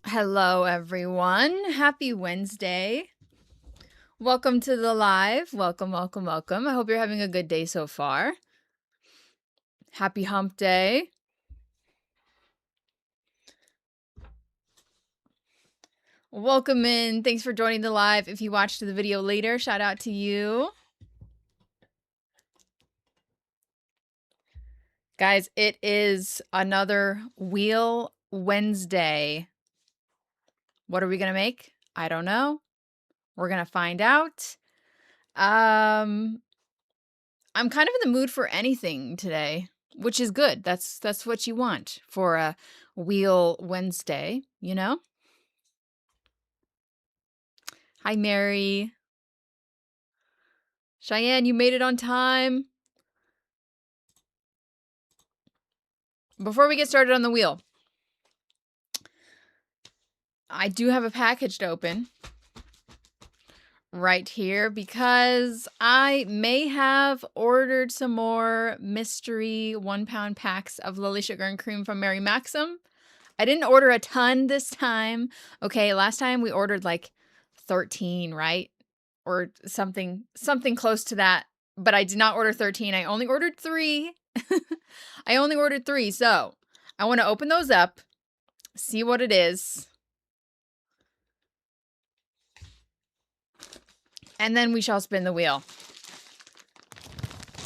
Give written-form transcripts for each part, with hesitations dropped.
Hello, everyone. Happy Wednesday. Welcome to the live. Welcome, welcome, welcome. I hope you're having a good day so far. Happy hump day. Welcome in. Thanks for joining the live. If you watched the video later, shout out to you. Guys, it is another Wheel Wednesday. What are we going to make? I don't know. We're going to find out. I'm kind of in the mood for anything today, which is good. That's what you want for a Wheel Wednesday, you know? Hi, Mary. Cheyenne, you made it on time. Before we get started on the wheel, I do have a package to open right here because I may have ordered some more mystery 1-pound packs of Lily Sugar and Cream from Mary Maxim. I didn't order a ton this time. Okay, last time we ordered like 13, right? Or something close to that. But I did not order 13. I only ordered 3. I only ordered 3. So I want to open those up, see what it is. And then we shall spin the wheel.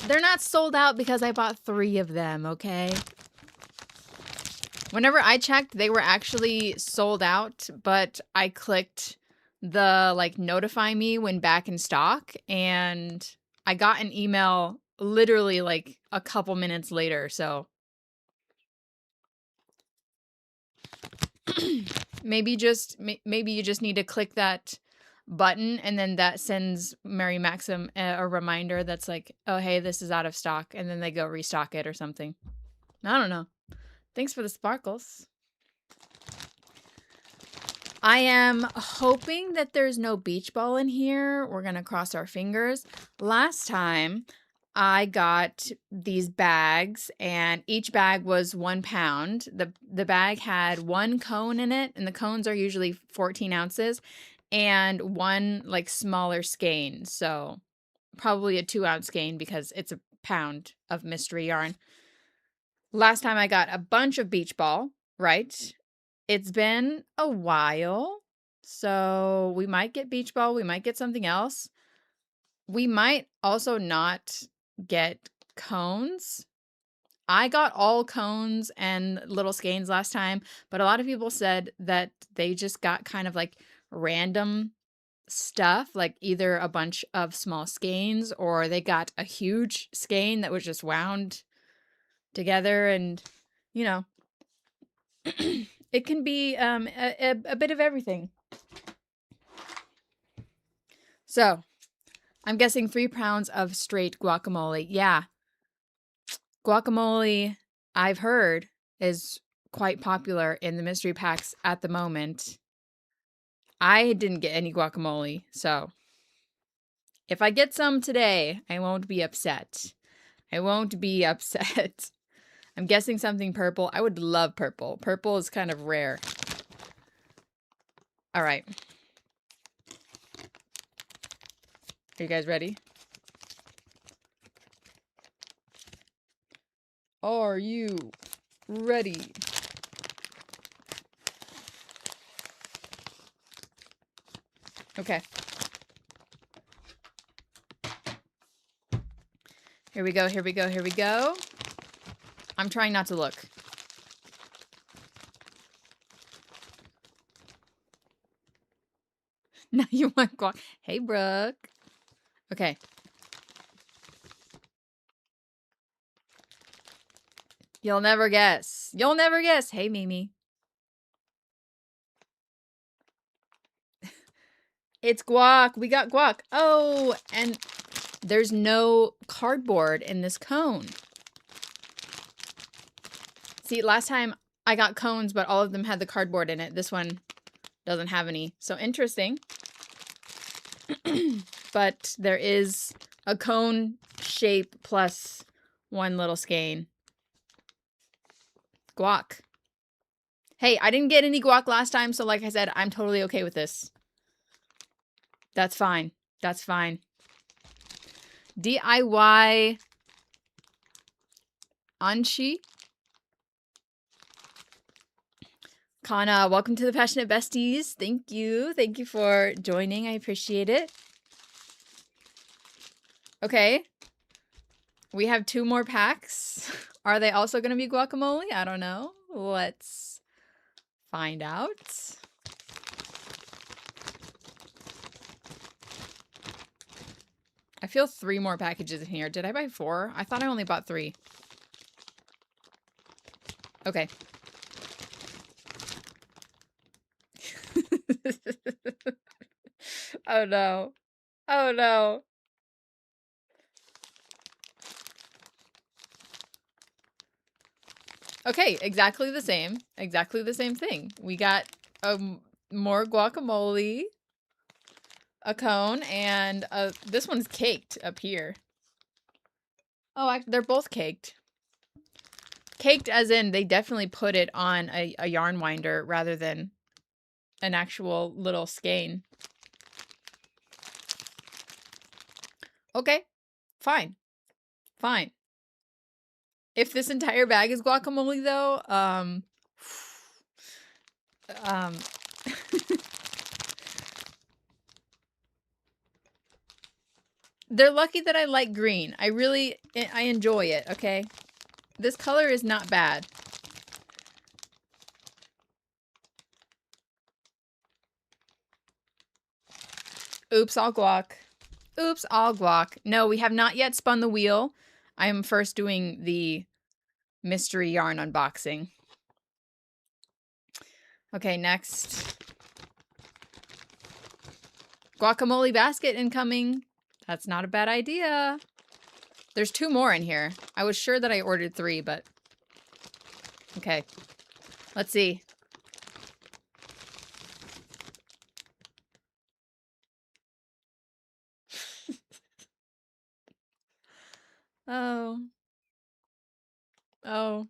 They're not sold out because I bought 3 of them, okay? Whenever I checked, they were actually sold out, but I clicked the like notify me when back in stock, and I got an email literally like a couple minutes later, so maybe you just need to click that button and then that sends Mary Maxim a reminder that's like, oh hey, this is out of stock, and then they go restock it or something. I don't know. Thanks for the sparkles. I am hoping that there's no beach ball in here. We're gonna cross our fingers. Last time I got these bags, and each bag was 1 pound. The bag had 1 cone in it, and the cones are usually 14 ounces, and 1 like smaller skein. So probably a 2-ounce skein because it's a pound of mystery yarn. Last time I got a bunch of beach ball, right? It's been a while, so we might get beach ball. We might get something else. We might also not get cones. I got all cones and little skeins last time, but a lot of people said that they just got kind of like random stuff, like either a bunch of small skeins or they got a huge skein that was just wound together, and you know, it can be a bit of everything. So I'm guessing 3 pounds of straight guacamole. Yeah. Guacamole, I've heard, is quite popular in the mystery packs at the moment. I didn't get any guacamole, so if I get some today, I won't be upset. I won't be upset. I'm guessing something purple. I would love purple. Purple is kind of rare. All right. Are you guys ready? Are you ready? Okay. Here we go, here we go, here we go. I'm trying not to look. Now you want guac. Hey, Brooke. Okay. You'll never guess. You'll never guess. Hey, Mimi. It's guac. We got guac. Oh, and there's no cardboard in this cone. See, last time I got cones, but all of them had the cardboard in it. This one doesn't have any. So interesting. But there is a cone shape plus 1 little skein. Guac. Hey, I didn't get any guac last time, so like I said, I'm totally okay with this. That's fine. That's fine. DIY Anshi. Kana, welcome to the Passionate Besties. Thank you. Thank you for joining. I appreciate it. Okay. We have 2 more packs. Are they also going to be guacamole? I don't know. Let's find out. I feel 3 more packages in here. Did I buy 4? I thought I only bought 3. Okay. Oh no. Oh no. Okay, exactly the same. Exactly the same thing. We got more guacamole, a cone, and this one's caked up here. Oh, they're both caked. Caked as in they definitely put it on a yarn winder rather than an actual little skein. Okay, fine. Fine. If this entire bag is guacamole though, they're lucky that I like green. I enjoy it, okay? This color is not bad. Oops, all guac. Oops, all guac. No, we have not yet spun the wheel. I am first doing the mystery yarn unboxing. Okay, next. Guacamole basket incoming. That's not a bad idea. There's 2 more in here. I was sure that I ordered 3, but... Okay. Let's see. Oh. Oh.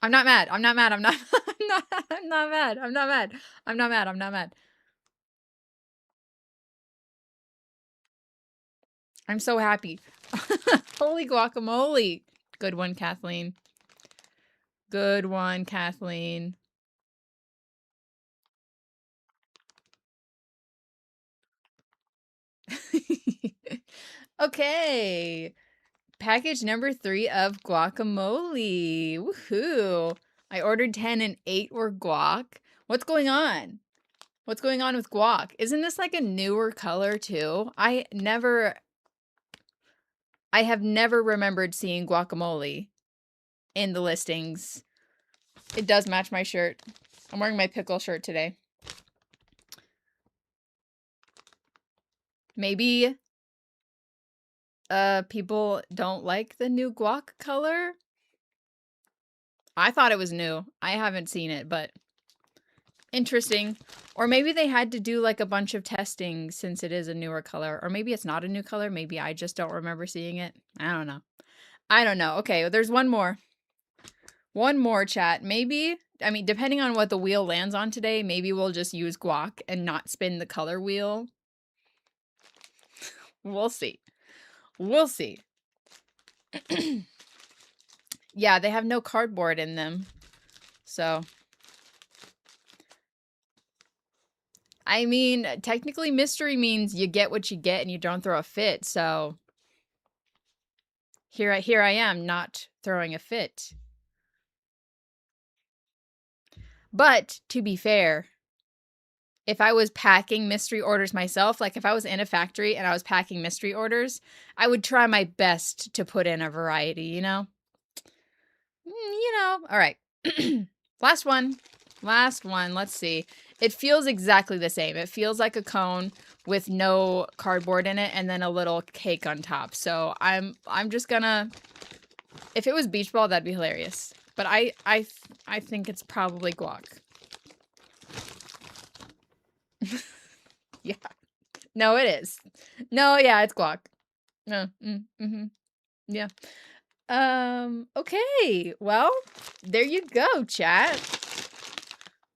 I'm not mad. I'm not mad. I'm not I'm not mad. I'm not mad. I'm not mad. I'm not mad. I'm so happy. Holy guacamole. Good one, Kathleen. Good one, Kathleen. Okay. Package number 3 of guacamole. Woohoo. I ordered 10 and 8 were guac. What's going on? What's going on with guac? Isn't this like a newer color too? I have never remembered seeing guacamole in the listings. It does match my shirt. I'm wearing my pickle shirt today. Maybe people don't like the new guac color. I thought it was new. I haven't seen it, but interesting. Or maybe they had to do like a bunch of testing since it is a newer color. Or maybe it's not a new color. Maybe I just don't remember seeing it. I don't know. I don't know. Okay, there's one more. One more, chat. Maybe, I mean, depending on what the wheel lands on today, maybe we'll just use guac and not spin the color wheel. We'll see. We'll see. Yeah, they have no cardboard in them. So, I mean, technically mystery means you get what you get and you don't throw a fit. So, here I am not throwing a fit. But to be fair, if I was packing mystery orders myself, like if I was in a factory and I was packing mystery orders, I would try my best to put in a variety, you know? All right. Last one. Last one. Let's see. It feels exactly the same. It feels like a cone with no cardboard in it and then a little cake on top. So I'm just gonna, if it was beach ball, that'd be hilarious. But I think it's probably guac. Yeah. No, it is. No, yeah, it's guac. No. Yeah. Okay. Well, there you go, chat.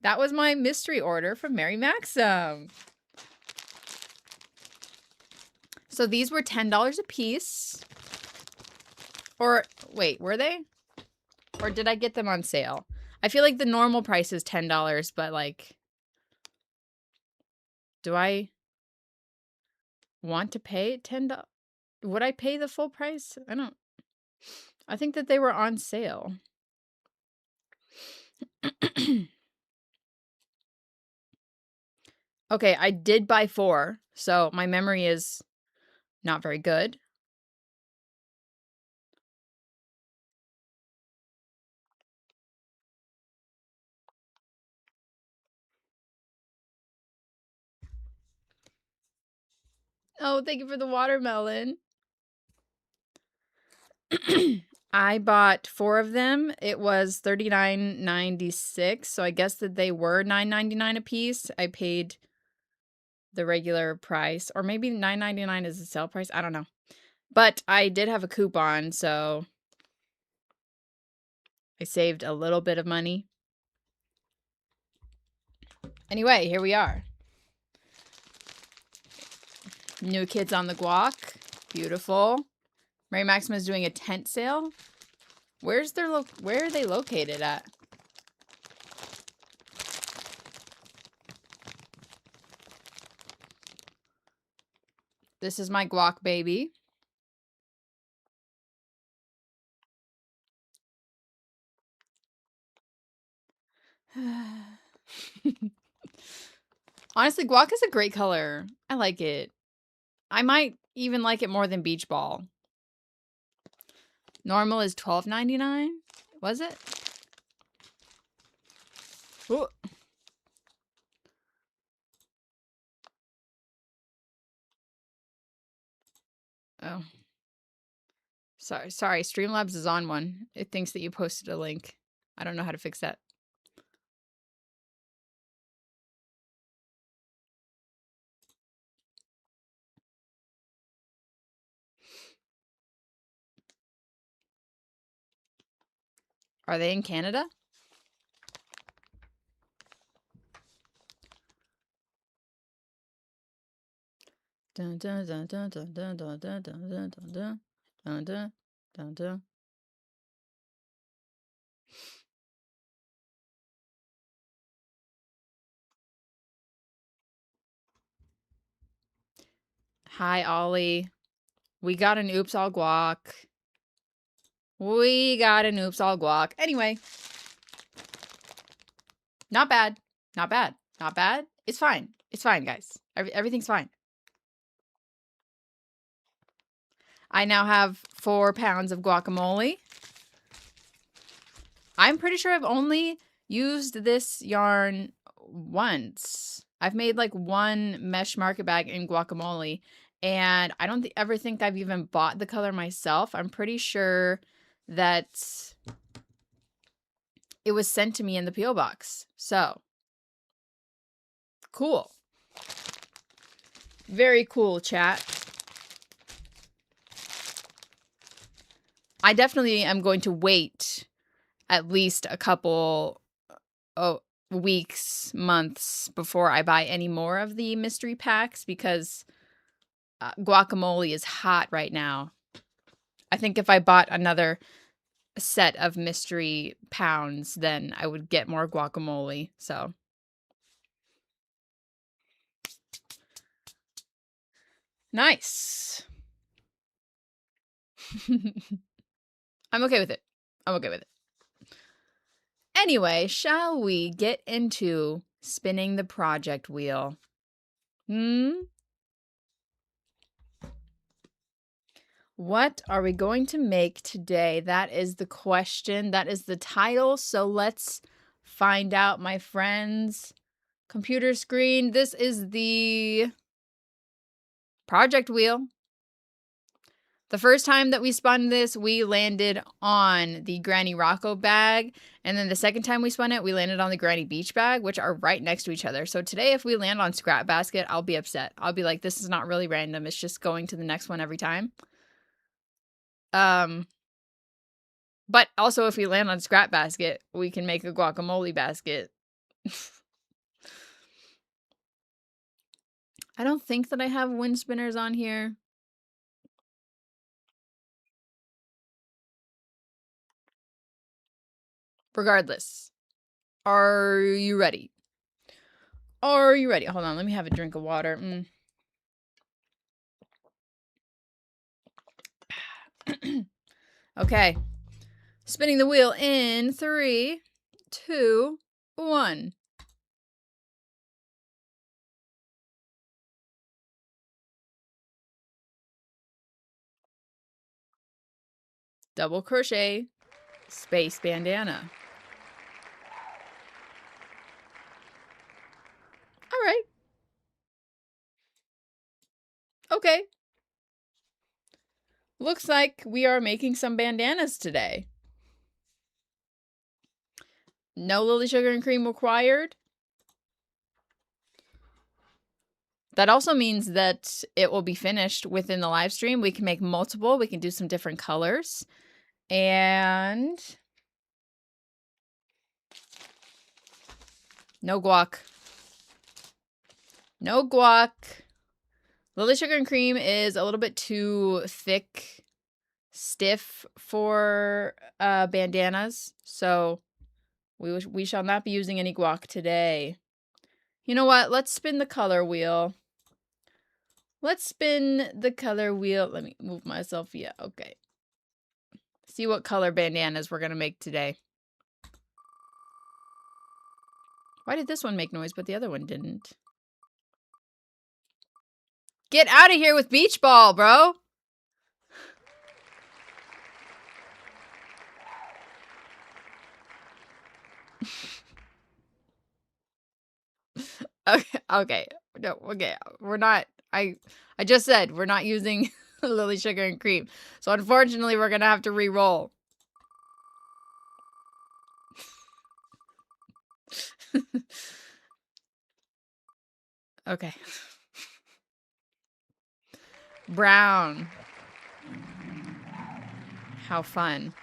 That was my mystery order from Mary Maxim. So these were $10 a piece. Or wait, were they? Or did I get them on sale? I feel like the normal price is $10, but like, do I want to pay $10? Would I pay the full price? I think that they were on sale. Okay, I did buy 4, so my memory is not very good. Oh, thank you for the watermelon. I bought 4 of them. It was $39.96, so I guess that they were $9.99 a piece. I paid the regular price, or maybe $9.99 is the sale price. I don't know. But I did have a coupon, so I saved a little bit of money. Anyway, here we are. New Kids on the Guac. Beautiful. Mary Maxim is doing a tent sale. Where are they located at? This is my guac baby. Honestly, guac is a great color. I like it. I might even like it more than beach ball. Normal is $12.99. Was it? Ooh. Oh. Sorry. Streamlabs is on one. It thinks that you posted a link. I don't know how to fix that. Are they in Canada? Dun dun dun dun dun dun dun dun dun dun dun dun dun dun dun. Hi, Ollie. We got an oops all guac. Anyway. Not bad. It's fine. It's fine, guys. Everything's fine. I now have 4 pounds of guacamole. I'm pretty sure I've only used this yarn once. I've made like 1 mesh market bag in guacamole, and I don't ever think I've even bought the color myself. I'm pretty sure that it was sent to me in the P.O. box. So, cool. Very cool, chat. I definitely am going to wait at least a couple weeks, months before I buy any more of the mystery packs, because guacamole is hot right now. I think if I bought another set of mystery pounds, then I would get more guacamole. So nice. I'm okay with it. Anyway, shall we get into spinning the project wheel? What are we going to make today? That is the question. That is the title. So let's find out, my friends. Computer screen. This is the project wheel. The first time that we spun this, we landed on the Granny Rocco bag. And then the second time we spun it, we landed on the Granny Beach bag, which are right next to each other. So today, if we land on Scrap Basket, I'll be upset. I'll be like, this is not really random. It's just going to the next one every time. But also if we land on scrap basket, we can make a guacamole basket. I don't think that I have wind spinners on here. Regardless, are you ready? Are you ready? Hold on, let me have a drink of water. Okay. Spinning the wheel in 3, 2, 1. Double crochet, space bandana. All right. Okay. Looks like we are making some bandanas today. No Lily Sugar and Cream required. That also means that it will be finished within the live stream. We can make multiple. We can do some different colors. And no guac. No guac. Lily Sugar and Cream is a little bit too thick, stiff for bandanas. So we shall not be using any guac today. You know what? Let's spin the color wheel. Let's spin the color wheel. Let me move myself. Yeah, okay. See what color bandanas we're going to make today. Why did this one make noise, but the other one didn't? Get out of here with beach ball, bro. Okay. No, okay. We're not. I just said we're not using Lily Sugar and Cream. So unfortunately, we're going to have to re-roll. Okay. Brown. How fun.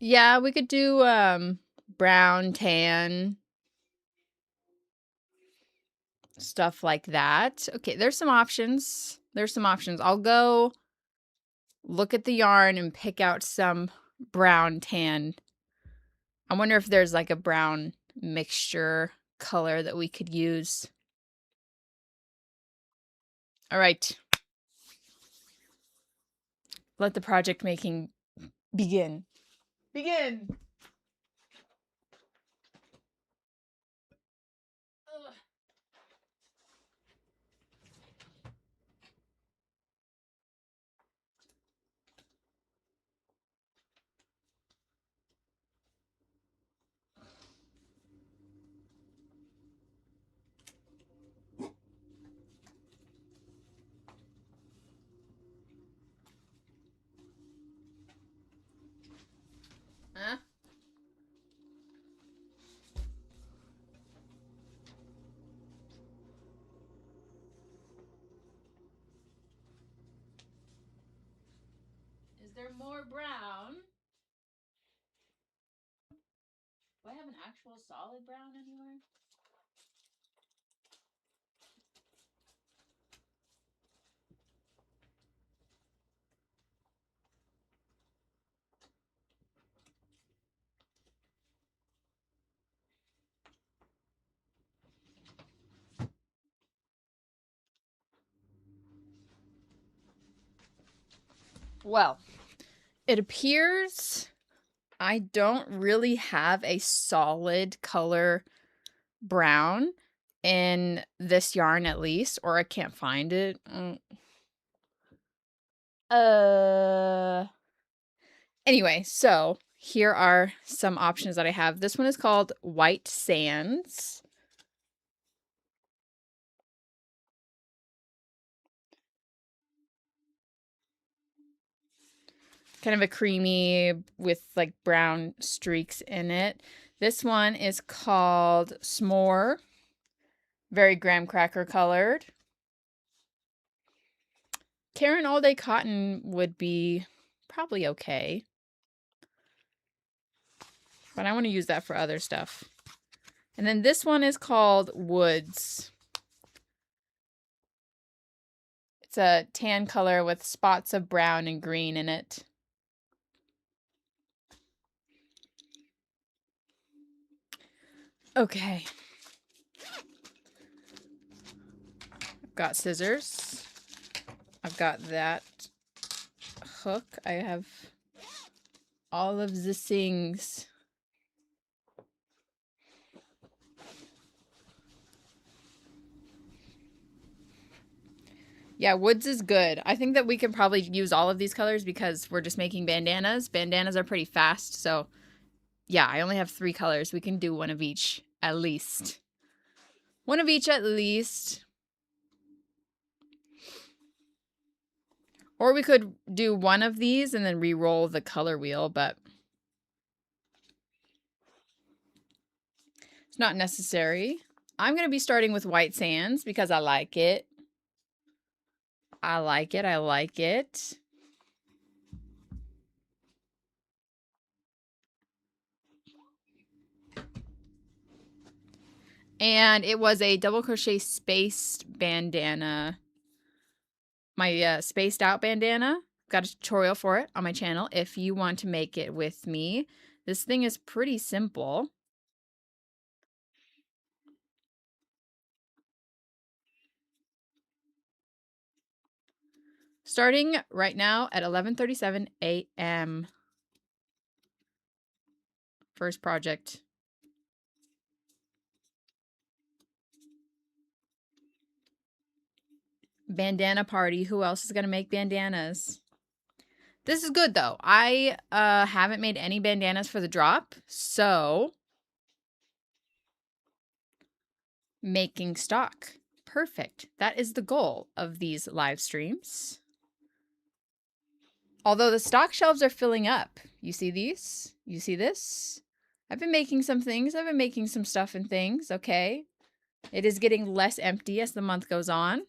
Yeah, we could do brown, tan, stuff like that. Okay, there's some options. I'll go look at the yarn and pick out some brown, tan. I wonder if there's like a brown mixture color that we could use. All right. Let the project making begin. Begin! Ugh. Huh? Is there more brown? Do I have an actual solid brown anywhere? Well, it appears I don't really have a solid color brown in this yarn, at least, or I can't find it. Anyway, so Here are some options that I have. This one is called White Sands. Kind of a creamy with like brown streaks in it. This one is called S'more. Very graham cracker colored. Karen All Day Cotton would be probably okay. But I want to use that for other stuff. And then this one is called Woods. It's a tan color with spots of brown and green in it. Okay. I've got scissors. I've got that hook. I have all of the things. Yeah, Woods is good. I think that we can probably use all of these colors because we're just making bandanas. Bandanas are pretty fast, so yeah, I only have 3 colors. We can do one of each at least. One of each at least. Or we could do one of these and then re-roll the color wheel, but it's not necessary. I'm going to be starting with White Sands because I like it. I like it. I like it. And it was a double crochet spaced bandana. My spaced out bandana. Got a tutorial for it on my channel if you want to make it with me. This thing is pretty simple. Starting right now at 11:37 a.m. First project. Bandana party. Who else is going to make bandanas? This is good, though. I haven't made any bandanas for the drop, so making stock. Perfect. That is the goal of these live streams. Although the stock shelves are filling up. You see these? You see this? I've been making some things. I've been making some stuff and things, okay? It is getting less empty as the month goes on.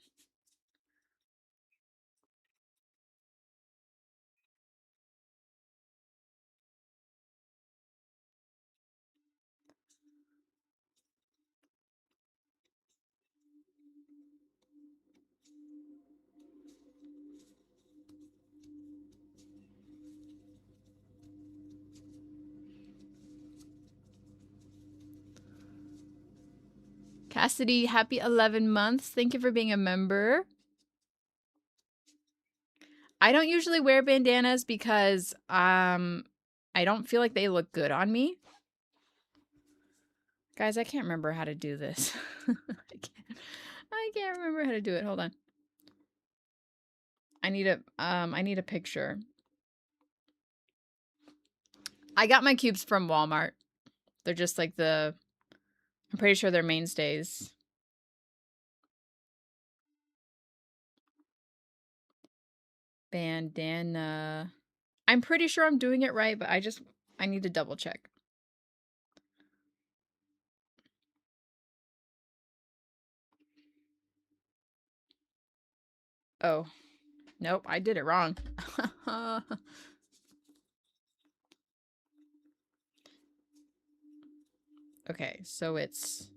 Cassidy, happy 11 months. Thank you for being a member. I don't usually wear bandanas because I don't feel like they look good on me. Guys, I can't remember how to do this. I can't remember how to do it. Hold on. I need a picture. I got my cubes from Walmart. They're just like I'm pretty sure they're mainstays. Bandana. I'm pretty sure I'm doing it right, but I need to double check. Oh, nope, I did it wrong. Okay, so it's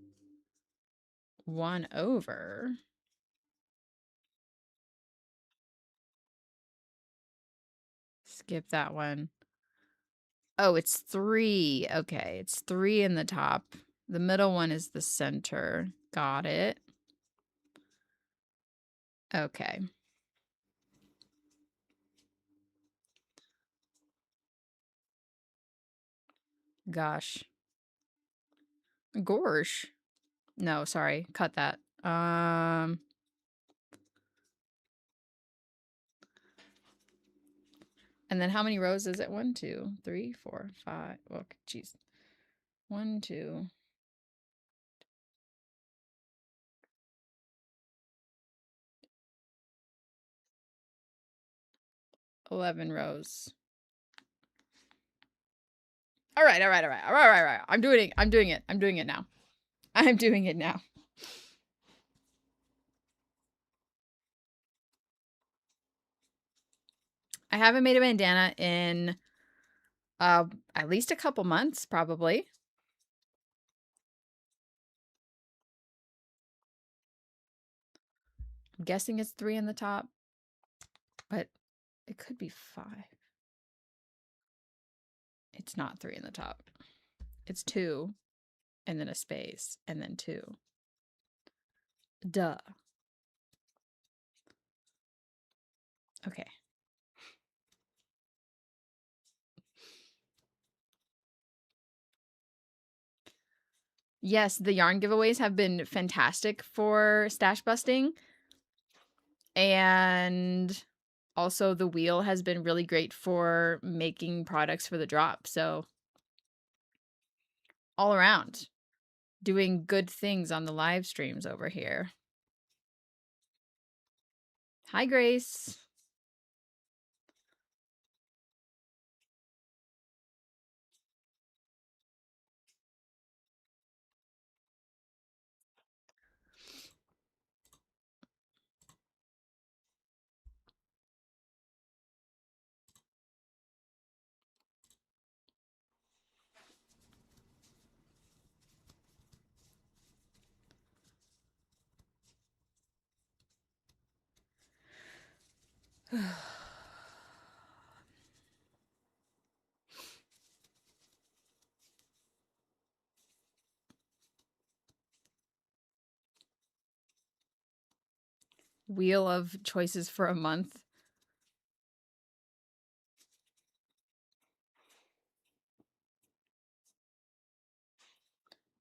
1 over. Skip that one. Oh, it's 3. Okay, it's 3 in the top. The middle one is the center. Got it. Okay. Gosh. Gorsh. No, sorry. Cut that. And then how many rows is it? 1, 2, 3, 4, 5. Oh, geez. 1, 2. 11 rows. All right. I'm doing it. I'm doing it now. I'm doing it now. I haven't made a bandana in at least a couple months, probably. I'm guessing it's 3 in the top, but it could be 5. It's not 3 in the top. It's 2 and then a space and then 2. Duh. Okay. Yes, the yarn giveaways have been fantastic for stash busting. And also the wheel has been really great for making products for the drop. So all around, doing good things on the live streams over here. Hi, Grace. Wheel of choices for a month.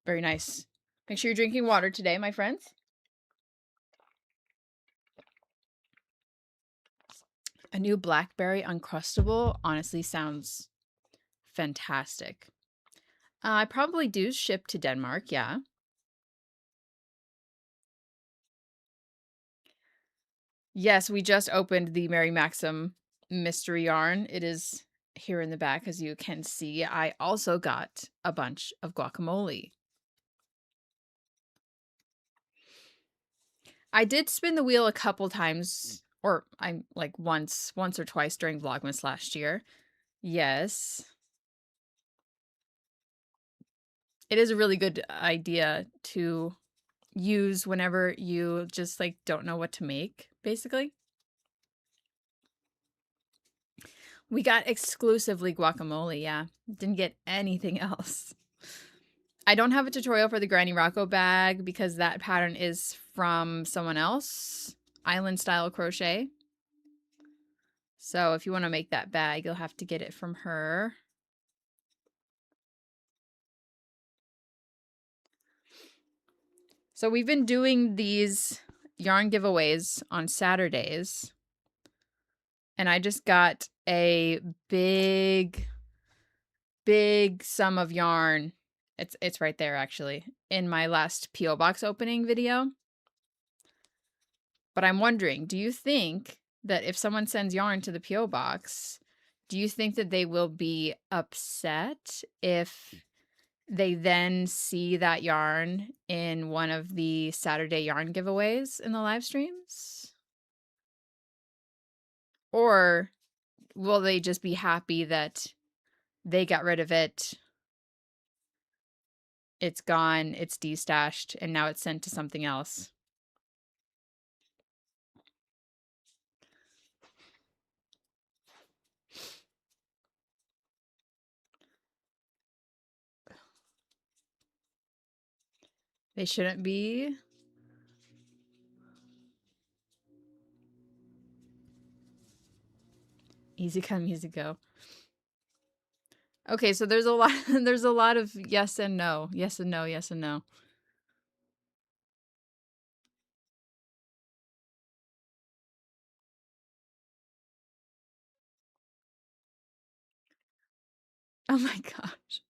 Very nice. Make sure you're drinking water today, my friends. A new blackberry Uncrustable honestly sounds fantastic. I probably do ship to Denmark, yeah. Yes, we just opened the Mary Maxim mystery yarn. It is here in the back, as you can see. I also got a bunch of guacamole. I did spin the wheel a couple times, or I'm like once or twice during Vlogmas last year. Yes. It is a really good idea to use whenever you just like don't know what to make, basically. We got exclusively guacamole, yeah. Didn't get anything else. I don't have a tutorial for the Granny Rocco bag because that pattern is from someone else, Island Style Crochet. So if you want to make that bag, you'll have to get it from her. So we've been doing these yarn giveaways on Saturdays. And I just got a big sum of yarn. It's right there actually in my last PO box opening video. But I'm wondering, do you think that if someone sends yarn to the PO box, do you think that they will be upset if they then see that yarn in one of the Saturday yarn giveaways in the live streams? Or will they just be happy that they got rid of it? It's gone, it's destashed, and now it's sent to something else. They shouldn't be. Easy come, easy go. Okay, so there's a lot there's a lot of yes and no. Yes and no, yes and no. Oh my gosh.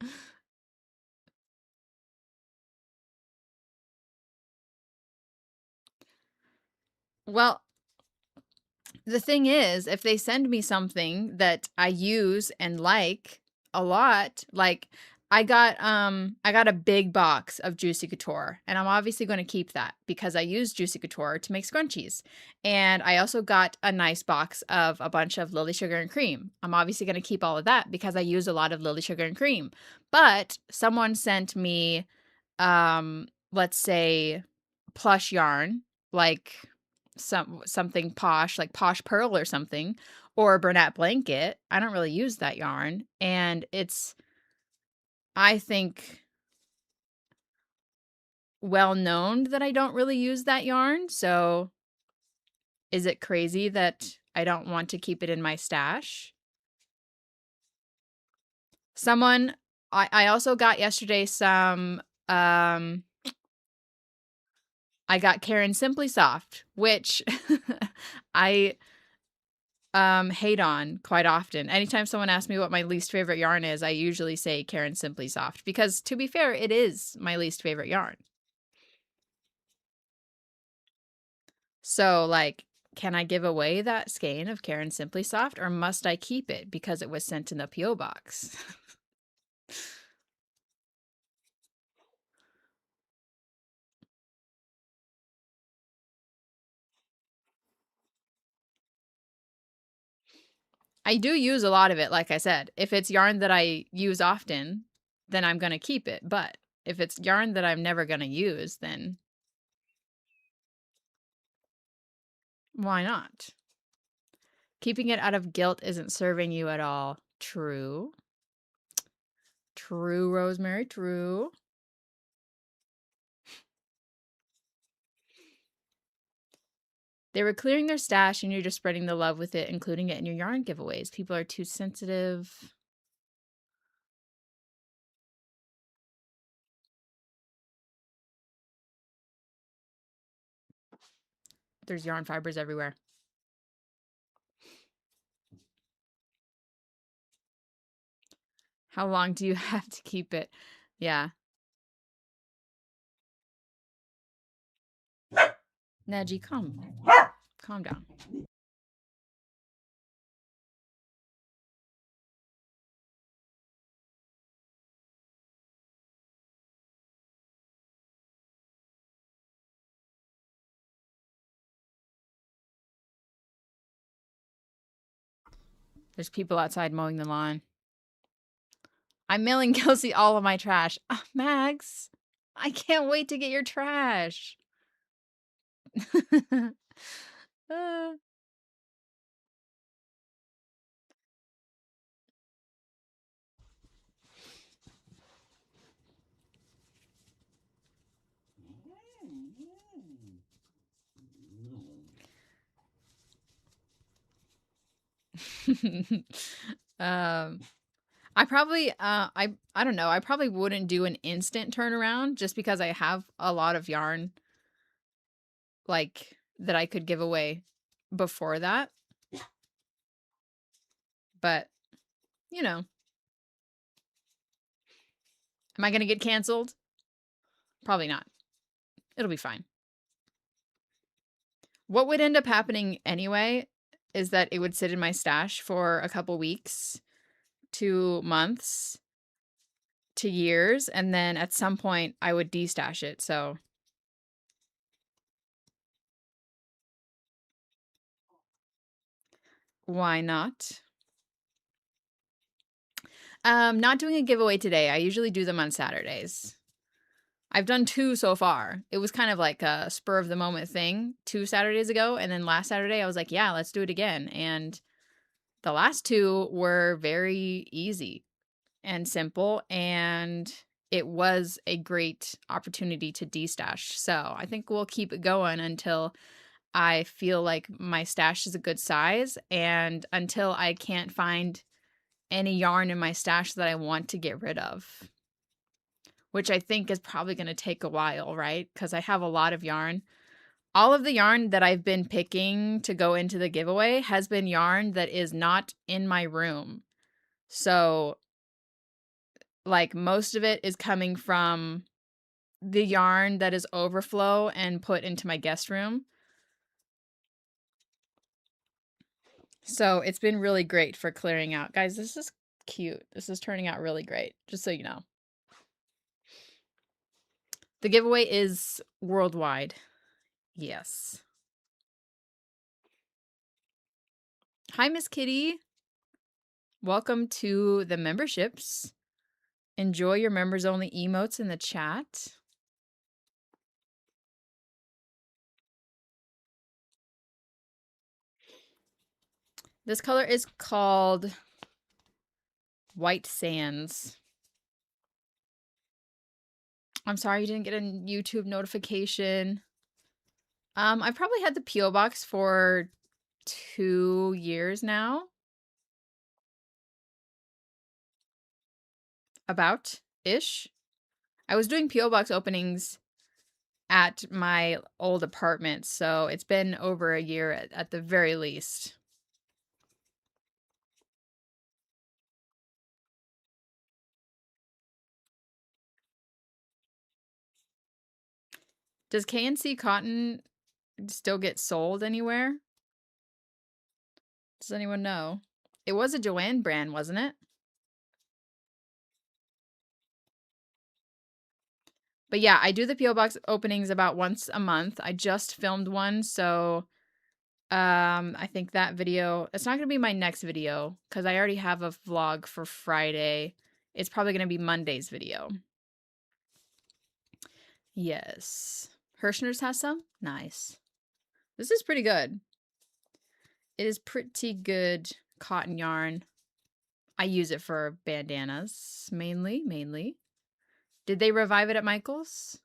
Well, the thing is, if they send me something that I use and like a lot, like I got a big box of Juicy Couture, and I'm obviously going to keep that because I use Juicy Couture to make scrunchies. And I also got a nice box of a bunch of Lily Sugar and Cream. I'm obviously going to keep all of that because I use a lot of Lily Sugar and Cream. But someone sent me let's say plush yarn, like something posh, like Posh Pearl or something, or Bernat Blanket. I don't really use that yarn, and it's, I think, well known that I don't really use that yarn. So is it crazy that I don't want to keep it in my stash? Someone, I also got yesterday some I got Karen Simply Soft, which I hate on quite often. Anytime someone asks me what my least favorite yarn is, I usually say Karen Simply Soft because, to be fair, it is my least favorite yarn. So, like, can I give away that skein of Karen Simply Soft, or must I keep it because it was sent in the P.O. box? I do use a lot of it, like I said. If it's yarn that I use often, then I'm going to keep it. But if it's yarn that I'm never going to use, then why not? Keeping it out of guilt isn't serving you at all. True. True, Rosemary, true. They were clearing their stash and you're just spreading the love with it, including it in your yarn giveaways. People are too sensitive. There's yarn fibers everywhere. How long do you have to keep it? Yeah. Neji, calm down. There's people outside mowing the lawn. I'm mailing Kelsey all of my trash. Max, I can't wait to get your trash. uh. um I probably I don't know, I probably wouldn't do an instant turnaround just because I have a lot of yarn like that I could give away before that. But, you know, am I going to get canceled? Probably not. It'll be fine. What would end up happening anyway is that it would sit in my stash for a couple weeks to months to years, and then at some point I would destash it. So why not? Not doing a giveaway today. I usually do them on Saturdays. I've done 2 so far. It was kind of like a spur of the moment thing 2 Saturdays ago, and then last Saturday I was like, yeah, let's do it again. And the last 2 were very easy and simple, and it was a great opportunity to destash. So I think we'll keep it going until I feel like my stash is a good size and until I can't find any yarn in my stash that I want to get rid of, which I think is probably going to take a while, right? Because I have a lot of yarn. All of the yarn that I've been picking to go into the giveaway has been yarn that is not in my room. So like most of it is coming from the yarn that is overflow and put into my guest room. So it's been really great for clearing out. Guys, this is cute. This is turning out really great, just so you know. The giveaway is worldwide. Yes. Hi, Miss Kitty. Welcome to the memberships. Enjoy your members only emotes in the chat. This color is called White Sands. I'm sorry you didn't get a YouTube notification. I've probably had the P.O. box for 2 years now. About-ish. I was doing P.O. box openings at my old apartment, so it's been over a year at the very least. Does KNC cotton still get sold anywhere? Does anyone know? It was a Joanne brand, wasn't it? But yeah, I do the P.O. box openings about once a month. I just filmed one, so I think that video, it's not going to be my next video because I already have a vlog for Friday. It's probably going to be Monday's video. Yes. Hirschner's has some? Nice. This is pretty good. It is pretty good cotton yarn. I use it for bandanas, mainly. Did they revive it at Michael's?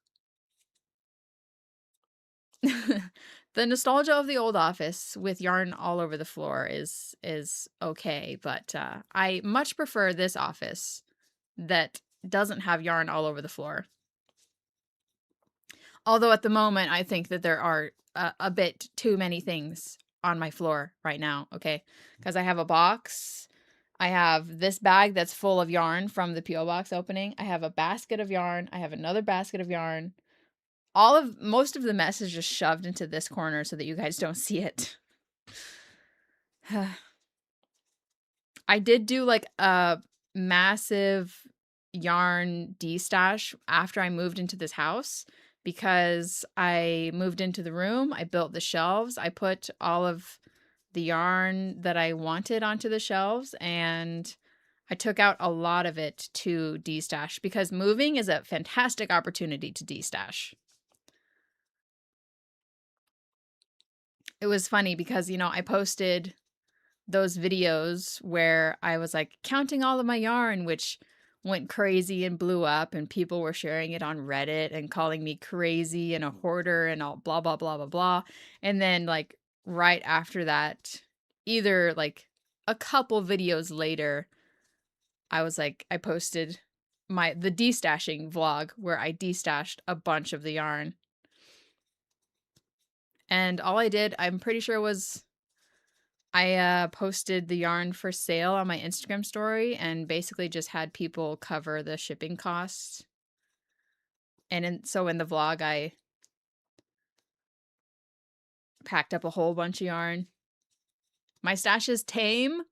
The nostalgia of the old office with yarn all over the floor is okay, but I much prefer this office that doesn't have yarn all over the floor. Although at the moment, I think that there are a bit too many things on my floor right now, okay? Because I have a box. I have this bag that's full of yarn from the P.O. box opening. I have a basket of yarn. I have another basket of yarn. Most of the mess is just shoved into this corner so that you guys don't see it. I did do like a massive yarn destash after I moved into this house because I moved into the room, I built the shelves, I put all of the yarn that I wanted onto the shelves, and I took out a lot of it to destash because moving is a fantastic opportunity to destash. It was funny because, you know, I posted those videos where I was like counting all of my yarn, which went crazy and blew up, and people were sharing it on Reddit and calling me crazy and a hoarder and all blah, blah, blah, blah, blah. And then, like, right after that, either like a couple videos later, I was like, I posted the destashing vlog where I destashed a bunch of the yarn. And all I did, I'm pretty sure, was I posted the yarn for sale on my Instagram story and basically just had people cover the shipping costs. And so in the vlog, I packed up a whole bunch of yarn. My stash is tame.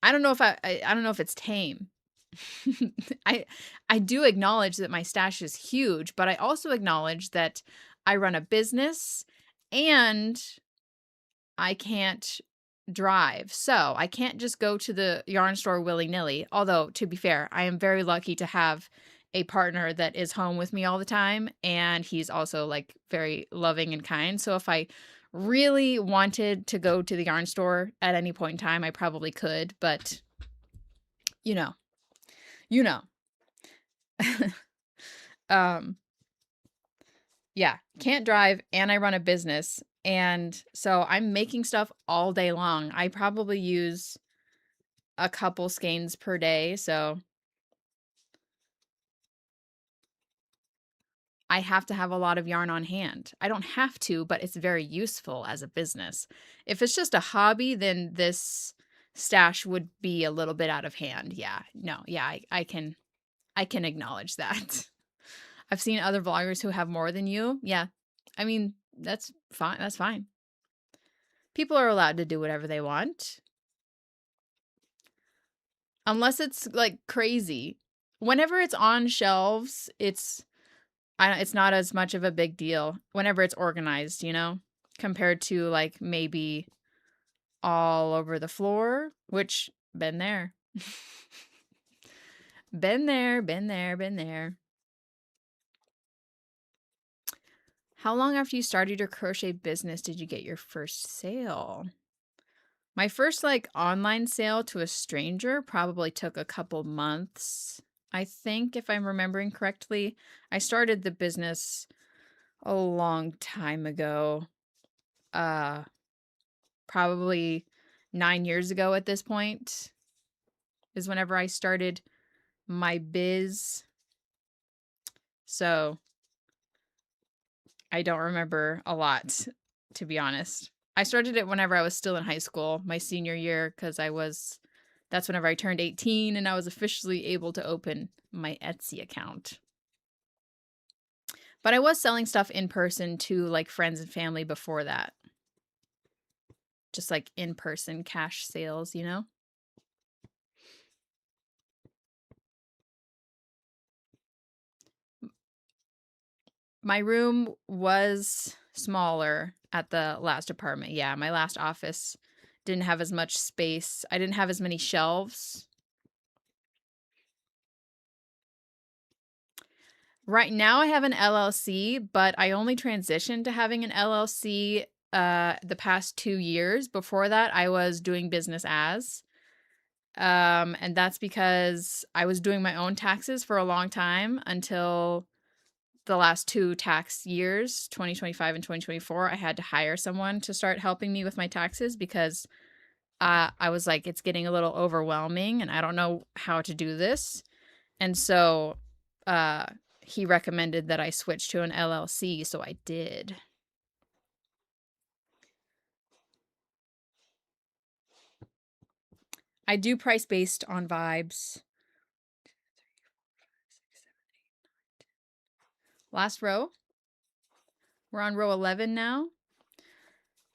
I don't know if I don't know if it's tame. I do acknowledge that my stash is huge, but I also acknowledge that I run a business and I can't drive. So I can't just go to the yarn store willy-nilly. Although, to be fair, I am very lucky to have a partner that is home with me all the time. And he's also like very loving and kind. So if I really wanted to go to the yarn store at any point in time, I probably could. But, you know. Yeah, can't drive and I run a business. And so I'm making stuff all day long. I probably use a couple skeins per day, so I have to have a lot of yarn on hand. I don't have to, but it's very useful as a business. If it's just a hobby, then this stash would be a little bit out of hand. Yeah. No, yeah, I can acknowledge that. I've seen other vloggers who have more than you. Yeah. I mean, that's fine. That's fine. People are allowed to do whatever they want. Unless it's like crazy. Whenever it's on shelves, it's not as much of a big deal whenever it's organized, you know, compared to like maybe all over the floor, which been there. Been there, been there, been there. How long after you started your crochet business did you get your first sale? My first like online sale to a stranger probably took a couple months. I think if I'm remembering correctly, I started the business a long time ago. Probably 9 years ago at this point is whenever I started my biz. So I don't remember a lot, to be honest. I started it whenever I was still in high school, my senior year, because that's whenever I turned 18 and I was officially able to open my Etsy account. But I was selling stuff in person to like friends and family before that. Just like in-person cash sales, you know? My room was smaller at the last apartment. Yeah, my last office didn't have as much space. I didn't have as many shelves. Right now I have an LLC, but I only transitioned to having an LLC the past 2 years. Before that, I was doing business as. And that's because I was doing my own taxes for a long time until the last 2 tax years, 2025 and 2024. I had to hire someone to start helping me with my taxes because I was like, it's getting a little overwhelming and I don't know how to do this. And so he recommended that I switch to an LLC, so I did. I do price based on vibes. Last row. We're on row 11 now.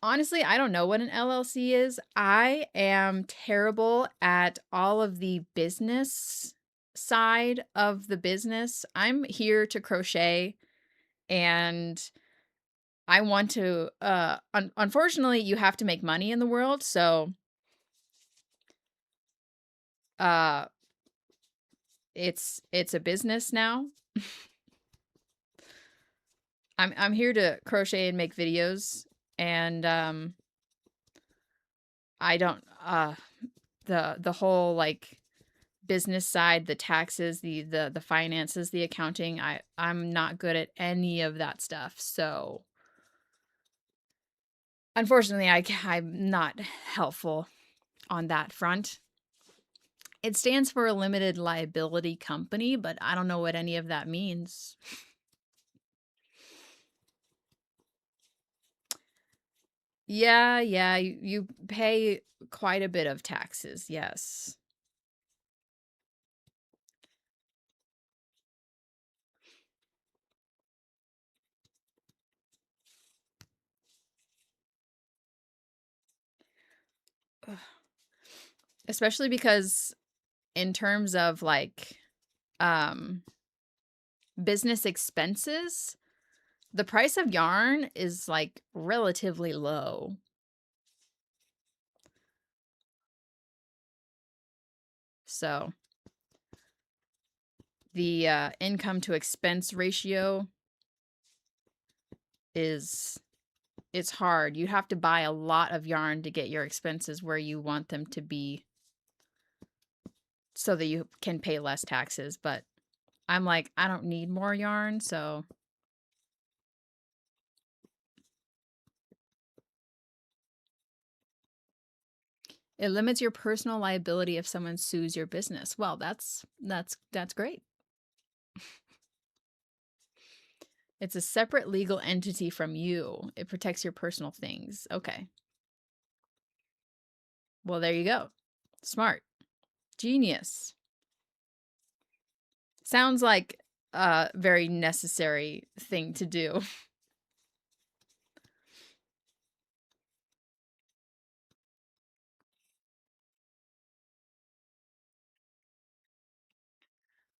Honestly, I don't know what an LLC is. I am terrible at all of the business side of the business. I'm here to crochet and I want to unfortunately you have to make money in the world, so uh it's a business now. I'm here to crochet and make videos and I don't the whole like business side, the taxes, the finances, the accounting, I'm not good at any of that stuff. So unfortunately, I'm not helpful on that front. It stands for a limited liability company, but I don't know what any of that means. Yeah, you pay quite a bit of taxes, yes. Ugh. Especially because in terms of like business expenses, the price of yarn is like relatively low. So the income to expense ratio it's hard. You have to buy a lot of yarn to get your expenses where you want them to be so that you can pay less taxes. But I'm like, I don't need more yarn, so it limits your personal liability if someone sues your business. Well, that's great. It's a separate legal entity from you. It protects your personal things. Okay. Well, there you go. Smart. Genius. Sounds like a very necessary thing to do.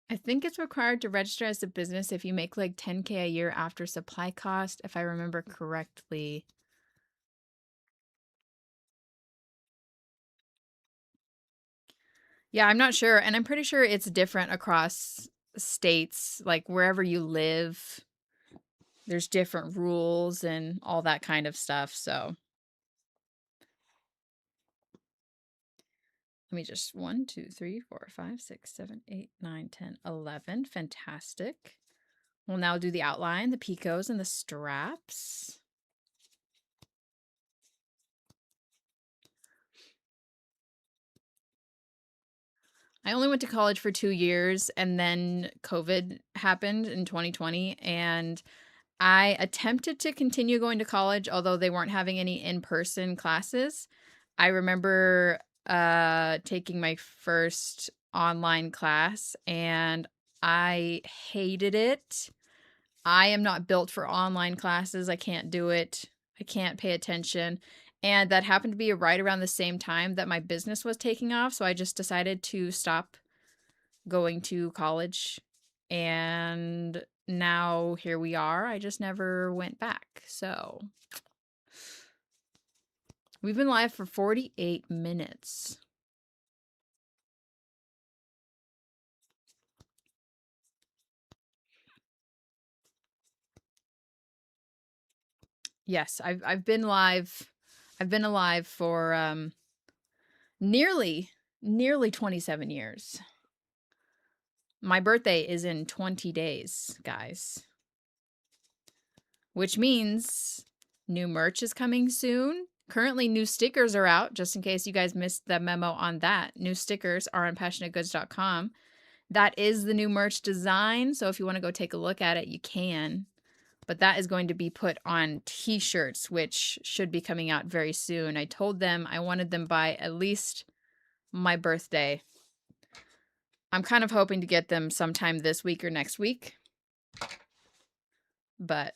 I think it's required to register as a business if you make like 10K a year after supply cost, if I remember correctly. Yeah, I'm not sure. And I'm pretty sure it's different across states, like wherever you live, there's different rules and all that kind of stuff. So let me just 1, 2, 3, 4, 5, 6, 7, 8, 9, 10, 11. Fantastic. We'll now do the outline, the picots, and the straps. I only went to college for 2 years and then COVID happened in 2020 and I attempted to continue going to college although they weren't having any in-person classes. I remember taking my first online class and I hated it. I am not built for online classes. I can't do it. I can't pay attention. And that happened to be right around the same time that my business was taking off. So I just decided to stop going to college. And now here we are. I just never went back. So we've been live for 48 minutes. Yes, I've been live. I've been alive for nearly 27 years. My birthday is in 20 days, guys. Which means new merch is coming soon. Currently, new stickers are out, just in case you guys missed the memo on that. New stickers are on passioknitgoods.com. That is the new merch design, so if you want to go take a look at it, you can. But that is going to be put on t-shirts, which should be coming out very soon. I told them I wanted them by at least my birthday. I'm kind of hoping to get them sometime this week or next week. But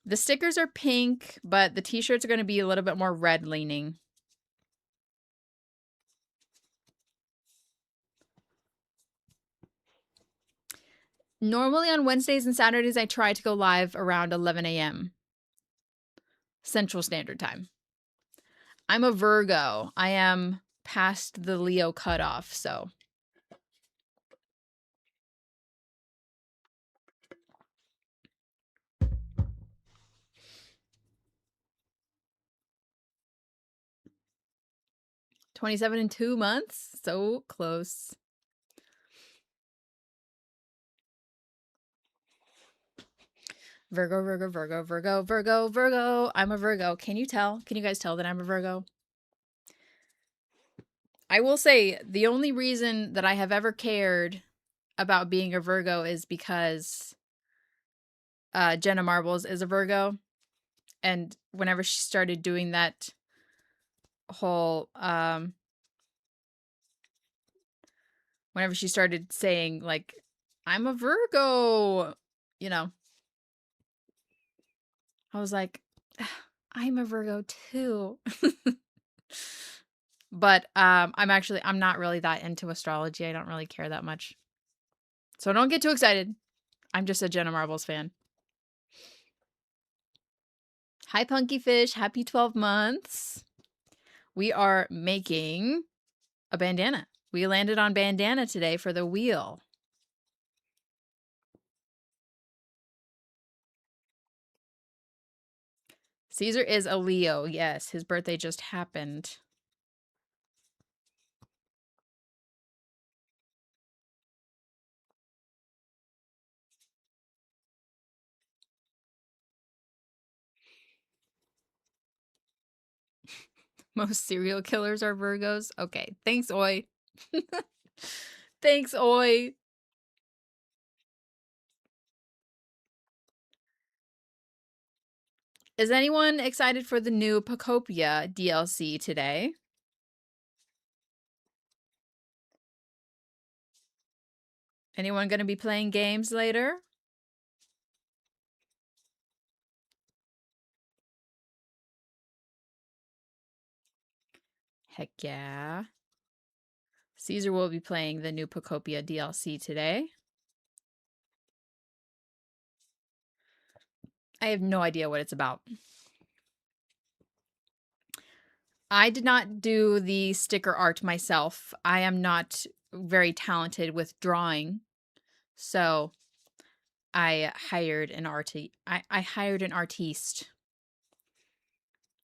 the stickers are pink, but the t-shirts are going to be a little bit more red leaning. Normally on Wednesdays and Saturdays, I try to go live around 11 a.m. Central Standard Time. I'm a Virgo. I am past the Leo cutoff, so. $27 in 2 months? So close. Virgo, Virgo, Virgo, Virgo, Virgo, Virgo. I'm a Virgo. Can you tell? Can you guys tell that I'm a Virgo? I will say the only reason that I have ever cared about being a Virgo is because Jenna Marbles is a Virgo. And whenever she started doing that whole, whenever she started saying, like, I'm a Virgo, you know, I was like, I'm a Virgo too. But I'm not really that into astrology. I don't really care that much. So don't get too excited. I'm just a Jenna Marbles fan. Hi, Punky Fish. Happy 12 months. We are making a bandana. We landed on bandana today for the wheel. Caesar is a Leo. Yes, his birthday just happened. Most serial killers are Virgos. Okay, thanks, Oi. Thanks, Oi. Is anyone excited for the new Pacopia DLC today? Anyone going to be playing games later? Heck yeah. Caesar will be playing the new Pocopia DLC today. I have no idea what it's about. I did not do the sticker art myself. I am not very talented with drawing. So I hired an I hired an artiste.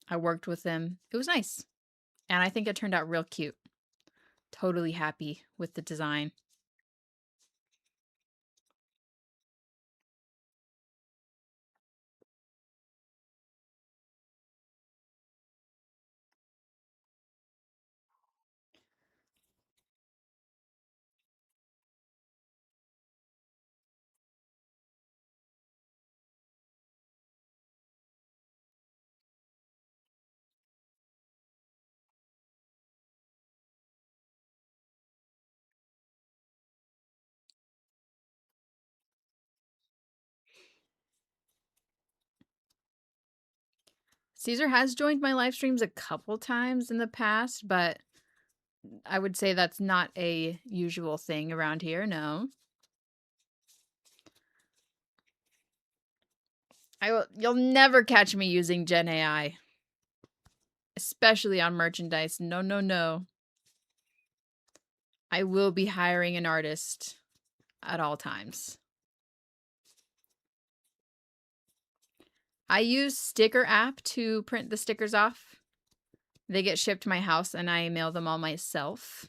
I worked with them. It was nice. And I think it turned out real cute. Totally happy with the design. Caesar has joined my live streams a couple times in the past, but I would say that's not a usual thing around here, no. You'll never catch me using Gen AI. Especially on merchandise. No, no, no. I will be hiring an artist at all times. I use Sticker app to print the stickers off. They get shipped to my house and I mail them all myself.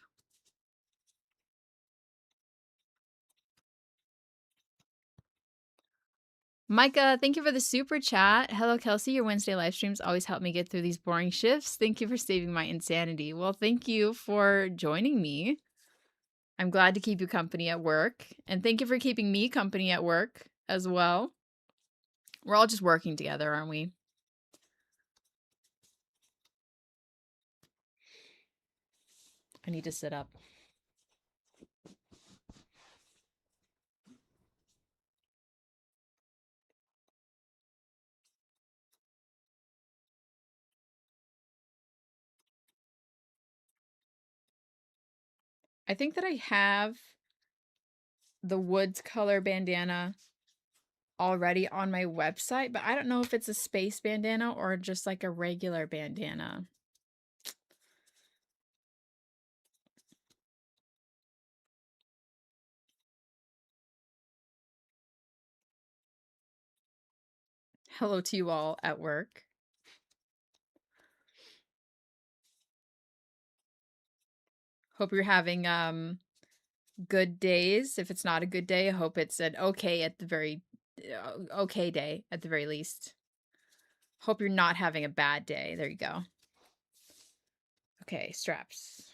Micah, thank you for the super chat. Hello, Kelsie. Your Wednesday live streams always help me get through these boring shifts. Thank you for saving my insanity. Well, thank you for joining me. I'm glad to keep you company at work. And thank you for keeping me company at work as well. We're all just working together, aren't we? I need to sit up. I think that I have the Woods color bandana already on my website, but I don't know if it's a space bandana or just like a regular bandana. Hello to you all at work. Hope you're having good days. If it's not a good day, I hope it's an okay at the very okay day at the very least. Hope you're not having a bad day. There you go. Okay, straps.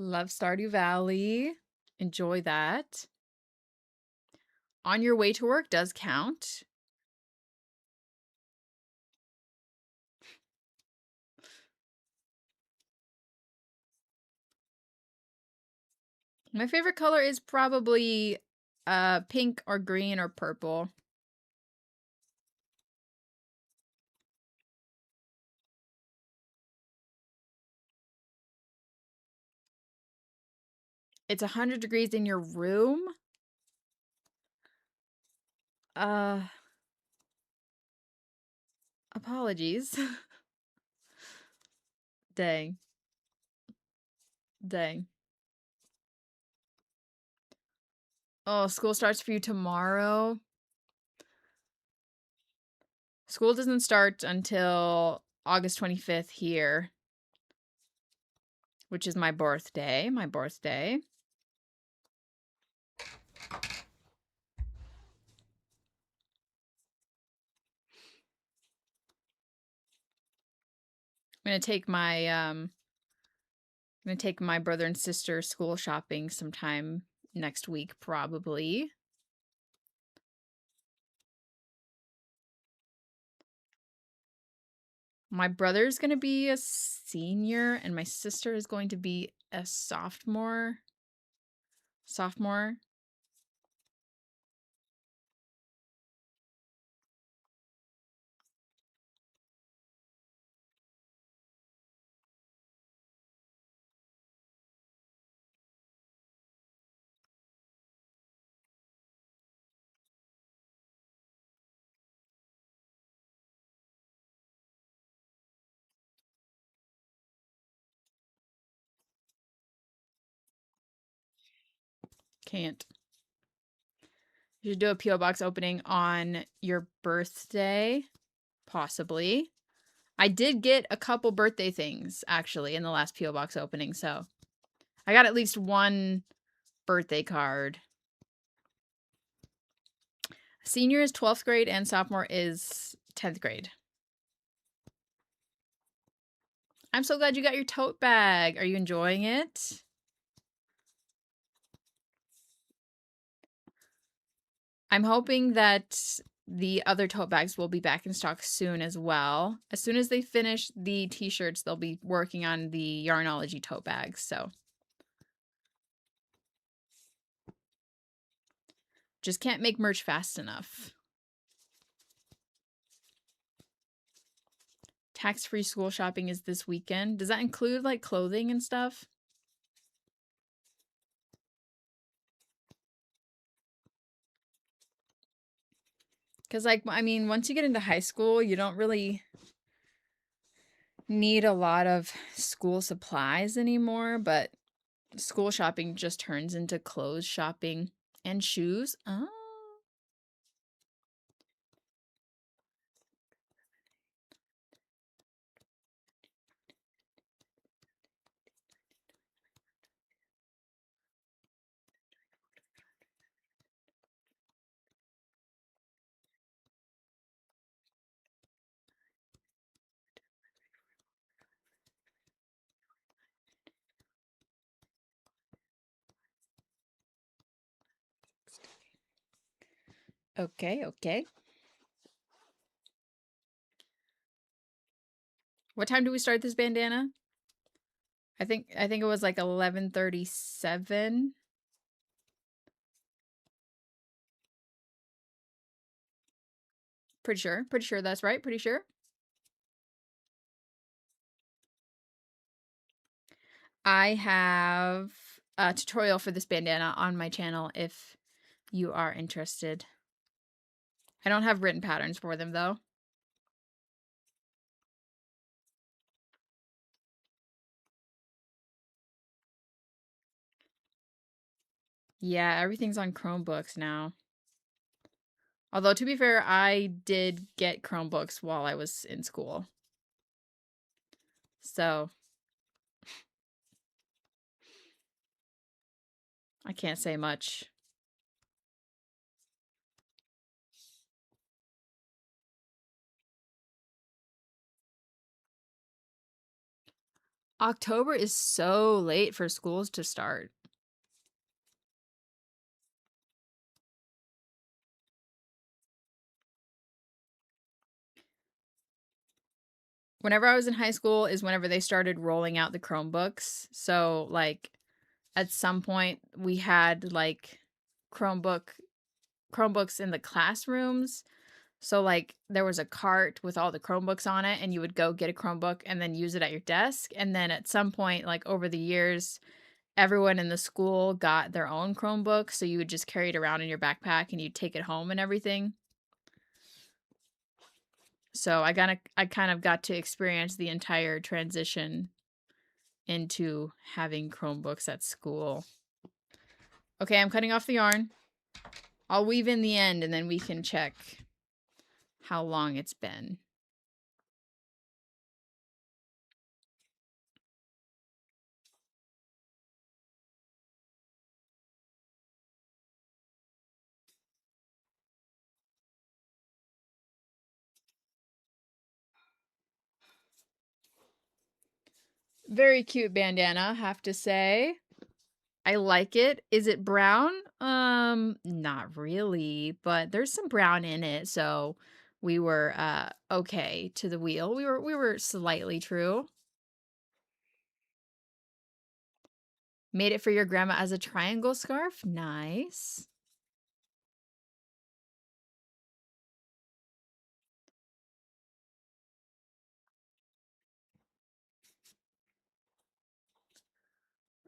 Love Stardew Valley. Enjoy that. On your way to work does count. My favorite color is probably pink or green or purple. It's 100 degrees in your room? Apologies. Dang. Dang. Oh, school starts for you tomorrow? School doesn't start until August 25th here. which is my birthday. My birthday. I'm gonna take my brother and sister school shopping sometime next week, probably. My brother's gonna be a senior, and my sister is going to be a sophomore. Can't. You should do a P.O. box opening on your birthday, possibly. I did get a couple birthday things, actually, in the last P.O. box opening, so I got at least one birthday card. Senior is 12th grade and sophomore is 10th grade. I'm so glad you got your tote bag. Are you enjoying it? I'm hoping that the other tote bags will be back in stock soon as well. As soon as they finish the t-shirts, they'll be working on the Yarnology tote bags, so. Just can't make merch fast enough. Tax-free school shopping is this weekend. Does that include, like, clothing and stuff? Because, like, I mean, once you get into high school, you don't really need a lot of school supplies anymore, but school shopping just turns into clothes shopping and shoes. Oh. Okay, okay. What time do we start this bandana? I think it was like 11:37. Pretty sure that's right. Pretty sure. I have a tutorial for this bandana on my channel if you are interested. I don't have written patterns for them though. Yeah, everything's on Chromebooks now. Although, to be fair, I did get Chromebooks while I was in school. So, I can't say much. October is so late for schools to start. Whenever I was in high school is whenever they started rolling out the Chromebooks. So, like, at some point we had like Chromebooks in the classrooms. So, like, there was a cart with all the Chromebooks on it, and you would go get a Chromebook and then use it at your desk. And then at some point, like, over the years, everyone in the school got their own Chromebook, so you would just carry it around in your backpack and you'd take it home and everything. So I kind of got to experience the entire transition into having Chromebooks at school. Okay, I'm cutting off the yarn. I'll weave in the end and then we can check how long it's been. Very cute bandana, have to say. I like it. Is it brown? Not really, but there's some brown in it, so we were okay to the wheel. We were slightly true. Made it for your grandma as a triangle scarf. Nice.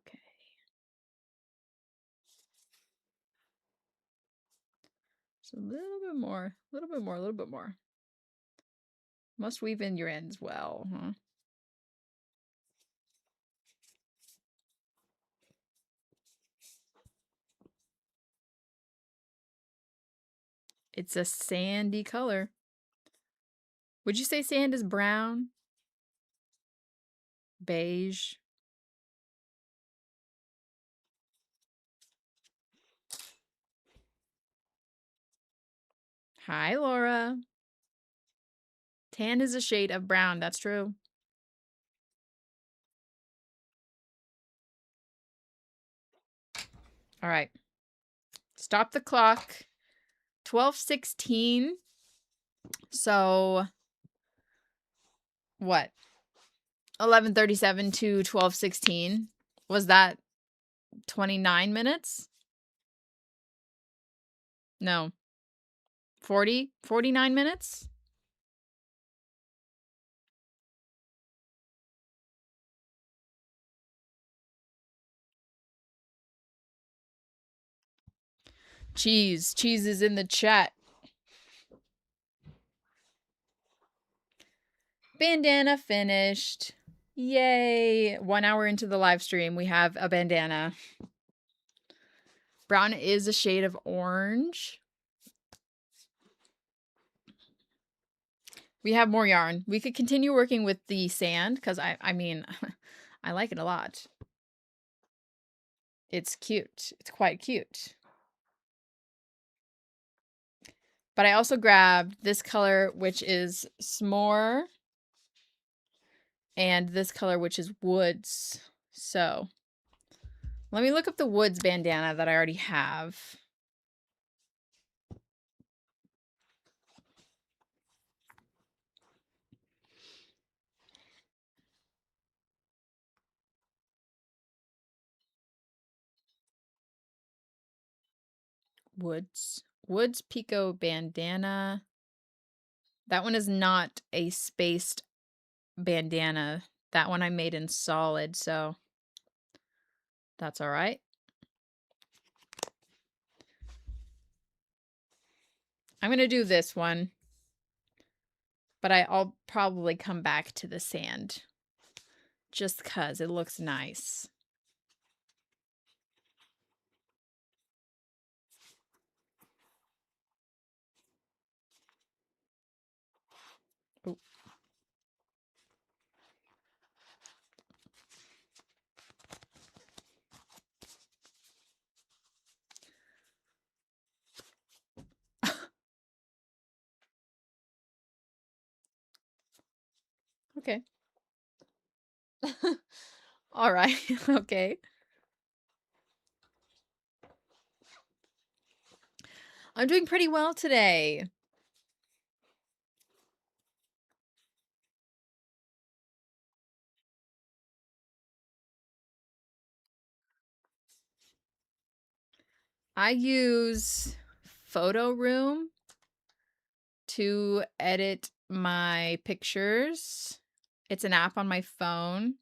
Okay. So a little bit more, a little bit more, a little bit more. Must weave in your ends well, huh? It's a sandy color. Would you say sand is brown? Beige? Hi, Laura. Tan is a shade of brown. That's true. All right. Stop the clock. 12:16. So what? 11:37 to 12:16. Was that 29 minutes? No. 40? 49 minutes? Cheese. Cheese is in the chat. Bandana finished. Yay. 1 hour into the live stream, we have a bandana. Brown is a shade of orange. We have more yarn. We could continue working with the sand because I mean, I like it a lot. It's cute. It's quite cute. But I also grabbed this color, which is S'more, and this color, which is Woods. So let me look up the Woods bandana that I already have. Woods Pico bandana. That one is not a spaced bandana. That one I made in solid, so that's all right. I'm going to do this one, but I'll probably come back to the sand just because it looks nice. Ooh. Okay. All right. Okay. I'm doing pretty well today. I use Photo Room to edit my pictures. It's an app on my phone.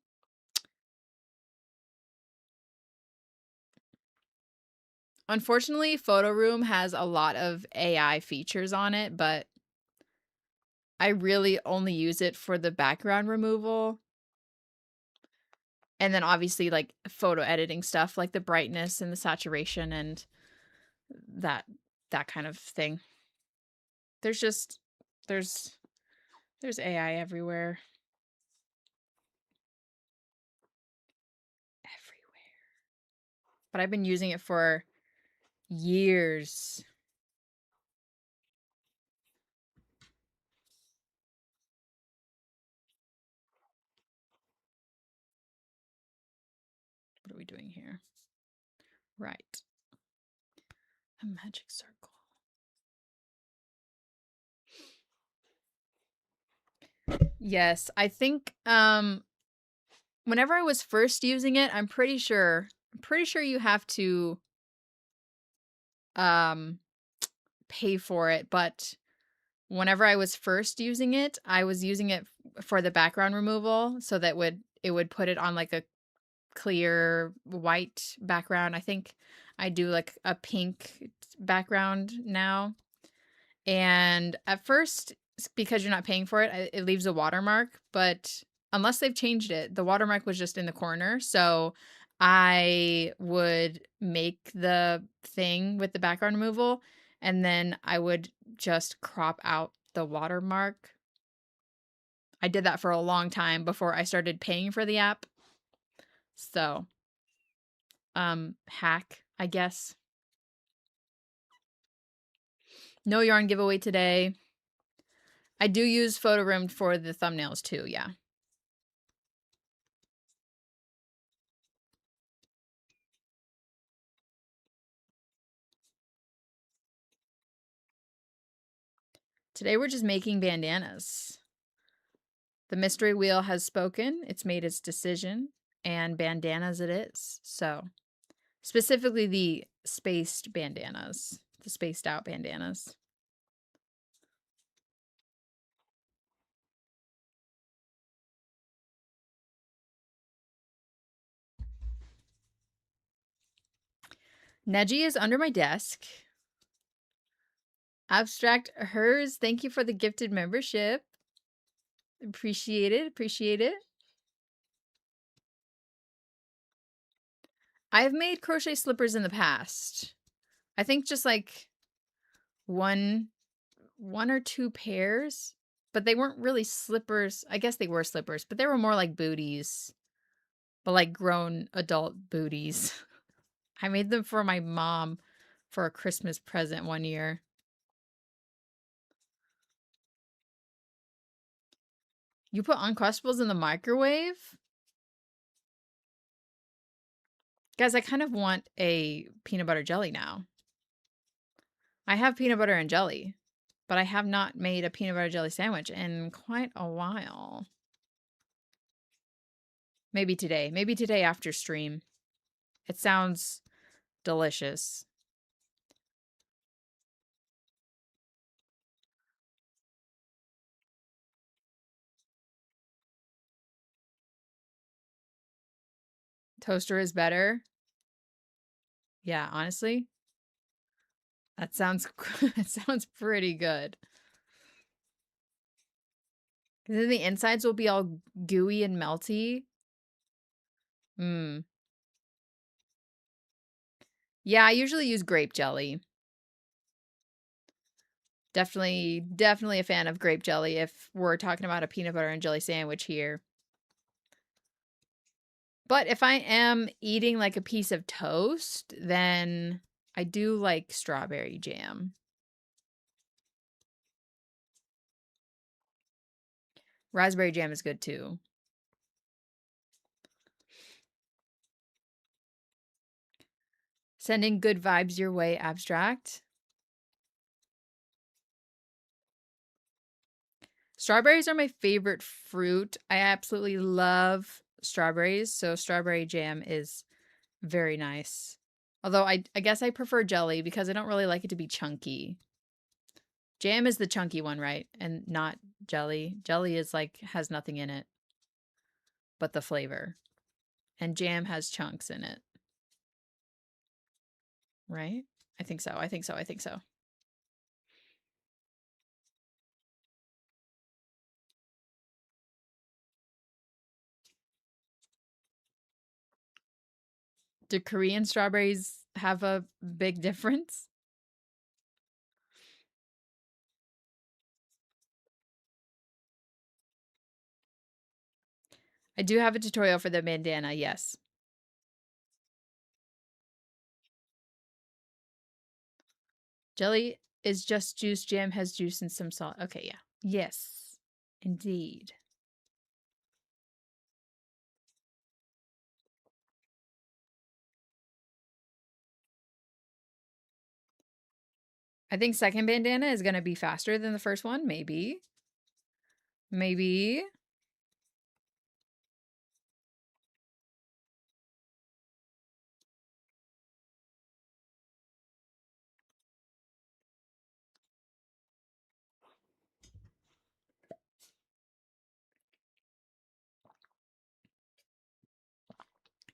Unfortunately, Photo Room has a lot of AI features on it, but I really only use it for the background removal. And then obviously like photo editing stuff, like the brightness and the saturation and that kind of thing. There's just there's AI everywhere. But I've been using it for years. we doing here? Right. A magic circle. Yes, I think whenever I was first using it, I'm pretty sure you have to pay for it, but whenever I was first using it, I was using it for the background removal so that it would put it on like a clear white background. I think I do like a pink background now. And at first, because you're not paying for it, it leaves a watermark, but unless they've changed it, the watermark was just in the corner. So I would make the thing with the background removal and then I would just crop out the watermark. I did that for a long time before I started paying for the app. So, hack, I guess. No yarn giveaway today. I do use Photo Room for the thumbnails too, yeah. Today we're just making bandanas. The mystery wheel has spoken. It's made its decision, and bandanas it is. So, specifically the spaced bandanas, the spaced out bandanas. Neji is under my desk. Abstract hers. Thank you for the gifted membership. Appreciate it. Appreciate it. I've made crochet slippers in the past. I think just like one or two pairs, but they weren't really slippers. I guess they were slippers, but they were more like booties, but like grown adult booties. I made them for my mom for a Christmas present one year. You put Uncrustables in the microwave? Guys, I kind of want a peanut butter jelly now. I have peanut butter and jelly, but I have not made a peanut butter jelly sandwich in quite a while. Maybe today. Maybe today after stream. It sounds delicious. Toaster is better. Yeah, honestly, that sounds that sounds pretty good. Then the insides will be all gooey and melty. Mmm. Yeah, I usually use grape jelly. Definitely a fan of grape jelly if we're talking about a peanut butter and jelly sandwich here. But if I am eating like a piece of toast, then I do like strawberry jam. Raspberry jam is good too. Sending good vibes your way, Abstract. Strawberries are my favorite fruit. I absolutely love strawberries, so strawberry jam is very nice. Although I guess I prefer jelly because I don't really like it to be chunky. Jam is the chunky one, right? And not jelly. Jelly is like has nothing in it but the flavor. And jam has chunks in it. Right? I think so. I think so. I think so. Do Korean strawberries have a big difference? I do have a tutorial for the bandana, yes. Jelly is just juice. Jam has juice and some salt. Okay, yeah. Yes, indeed. I think second bandana is going to be faster than the first one. Maybe. Maybe.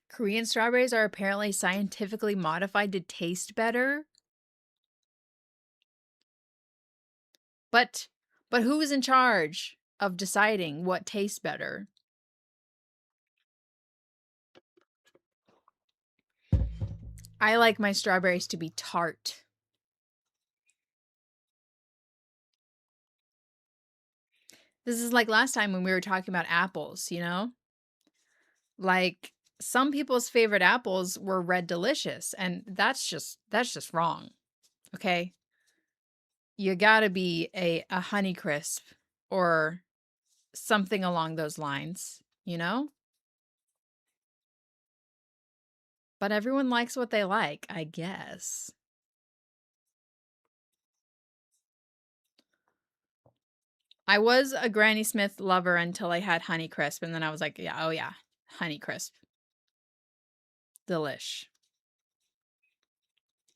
Korean strawberries are apparently scientifically modified to taste better. But who is in charge of deciding what tastes better? I like my strawberries to be tart. This is like last time when we were talking about apples, you know? Like some people's favorite apples were Red Delicious, and that's just wrong. Okay? You got to be a Honeycrisp or something along those lines, you know? But everyone likes what they like, I guess. I was a Granny Smith lover until I had Honeycrisp, and then I was like, yeah, oh yeah, Honeycrisp. Delish.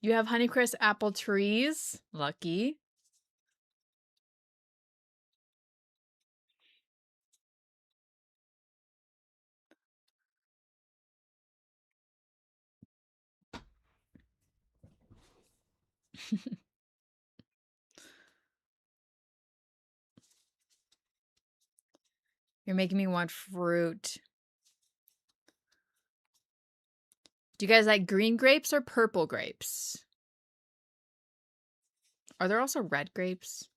You have Honeycrisp apple trees? Lucky. You're making me want fruit. Do you guys like green grapes or purple grapes? Are there also red grapes?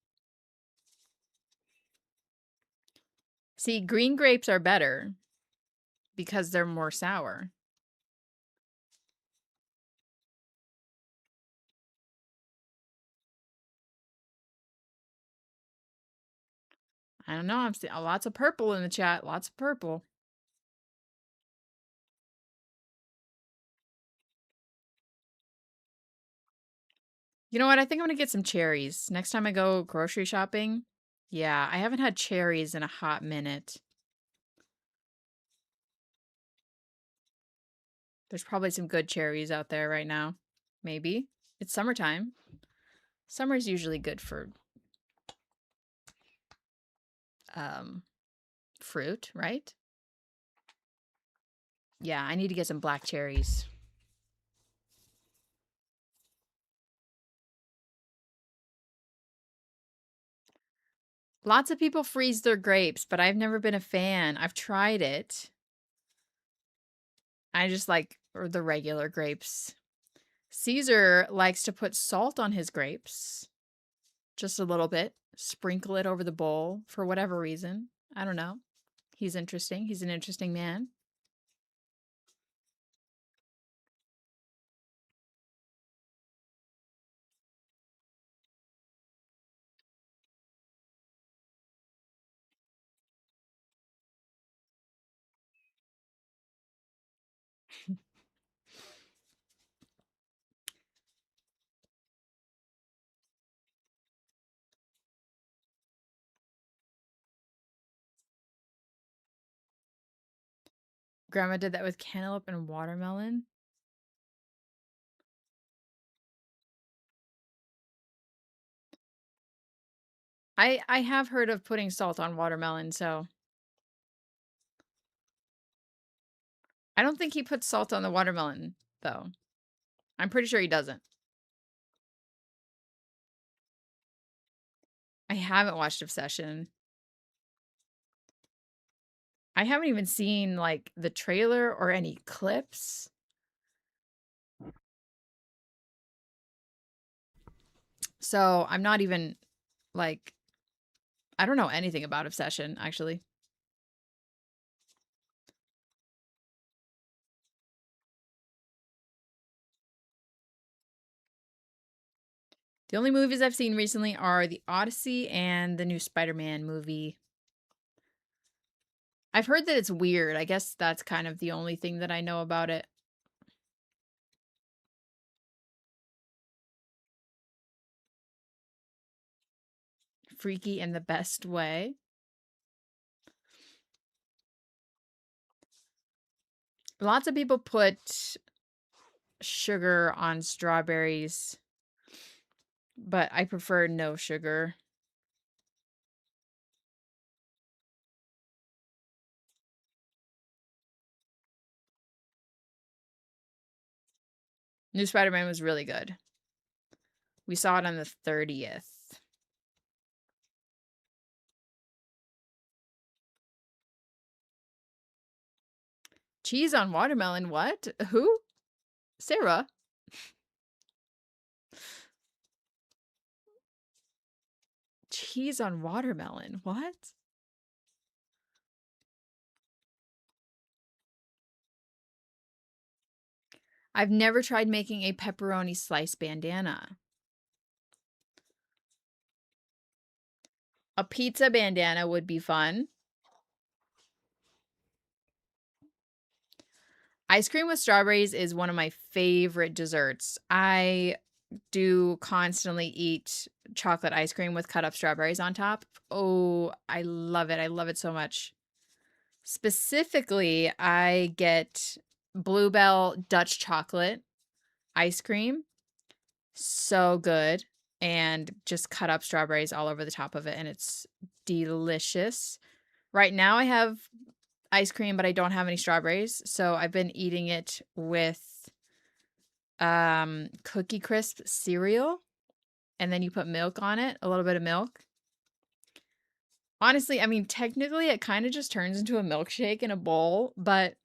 See, green grapes are better because they're more sour. I don't know. I'm seeing lots of purple in the chat. Lots of purple. You know what? I think I'm going to get some cherries. Next time I go grocery shopping. Yeah, I haven't had cherries in a hot minute. There's probably some good cherries out there right now. Maybe. It's summertime. Summer's usually good for fruit, right? Yeah, I need to get some black cherries. Lots of people freeze their grapes, but I've never been a fan. I've tried it. I just like the regular grapes. Caesar likes to put salt on his grapes. Just a little bit. Sprinkle it over the bowl for whatever reason. I don't know. He's interesting. He's an interesting man. Grandma did that with cantaloupe and watermelon. I have heard of putting salt on watermelon, so I don't think he puts salt on the watermelon, though. I'm pretty sure he doesn't. I haven't watched Obsession. I haven't even seen, like, the trailer or any clips. So, I'm not even, like, I don't know anything about Obsession, actually. The only movies I've seen recently are The Odyssey and the new Spider-Man movie. I've heard that it's weird. I guess that's kind of the only thing that I know about it. freaky in the best way. Lots of people put sugar on strawberries, but I prefer no sugar. New Spider-Man was really good. We saw it on the 30th. Cheese on watermelon, what? Who? Sarah? Cheese on watermelon, what? I've never tried making a pepperoni slice bandana. A pizza bandana would be fun. Ice cream with strawberries is one of my favorite desserts. I do constantly eat chocolate ice cream with cut up strawberries on top. Oh, I love it. I love it so much. Specifically, I get Bluebell Dutch chocolate ice cream. So good. And just cut up strawberries all over the top of it. And it's delicious. Right now, I have ice cream, but I don't have any strawberries. So I've been eating it with Cookie Crisp cereal. And then you put milk on it, a little bit of milk. Honestly, I mean, technically, it kind of just turns into a milkshake in a bowl, but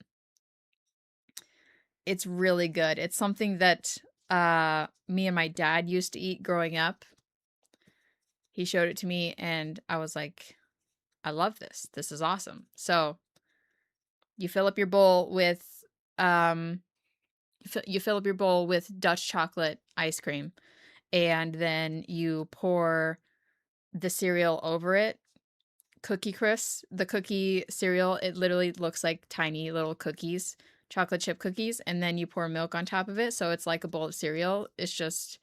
it's really good. It's something that me and my dad used to eat growing up. He showed it to me, and I was like, I love this. This is awesome. So you fill up your bowl with you fill up your bowl with Dutch chocolate ice cream, and then you pour the cereal over it. Cookie Crisp, the cookie cereal, it literally looks like tiny little cookies, chocolate chip cookies, and then you pour milk on top of it, so it's like a bowl of cereal. It's just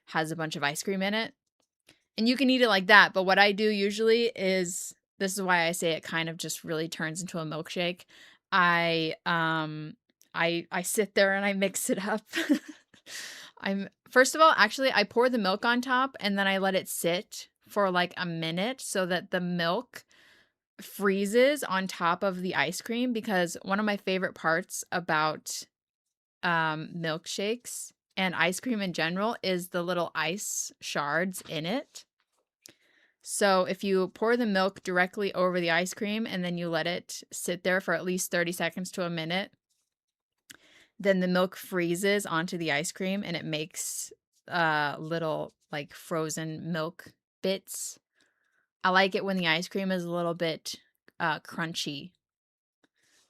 has a bunch of ice cream in it. And you can eat it like that, but what I do usually is, this is why I say it kind of just really turns into a milkshake. I sit there and I mix it up. First of all, actually, I pour the milk on top and then I let it sit for like a minute so that the milk freezes on top of the ice cream, because one of my favorite parts about milkshakes and ice cream in general is the little ice shards in it. So if you pour the milk directly over the ice cream and then you let it sit there for at least 30 seconds to a minute, then the milk freezes onto the ice cream and it makes little like frozen milk bits. I like it when the ice cream is a little bit crunchy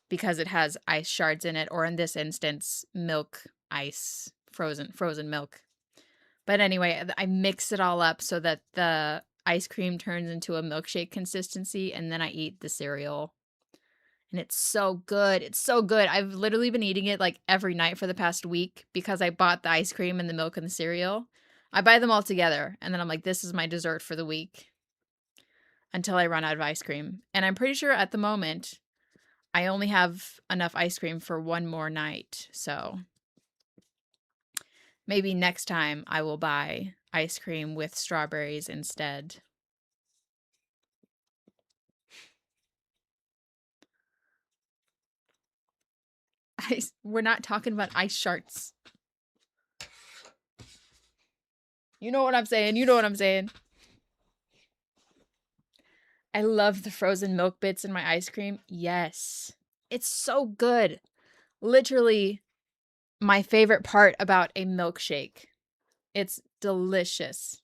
because it has ice shards in it, or in this instance, milk ice, frozen milk. But anyway, I mix it all up so that the ice cream turns into a milkshake consistency, and then I eat the cereal. And it's so good. It's so good. I've literally been eating it like every night for the past week because I bought the ice cream and the milk and the cereal. I buy them all together, and then I'm like, this is my dessert for the week until I run out of ice cream. And I'm pretty sure at the moment I only have enough ice cream for one more night. So maybe next time I will buy ice cream with strawberries instead. We're not talking about ice shards. You know what I'm saying. You know what I'm saying. I love the frozen milk bits in my ice cream. Yes. It's so good. Literally my favorite part about a milkshake. It's delicious.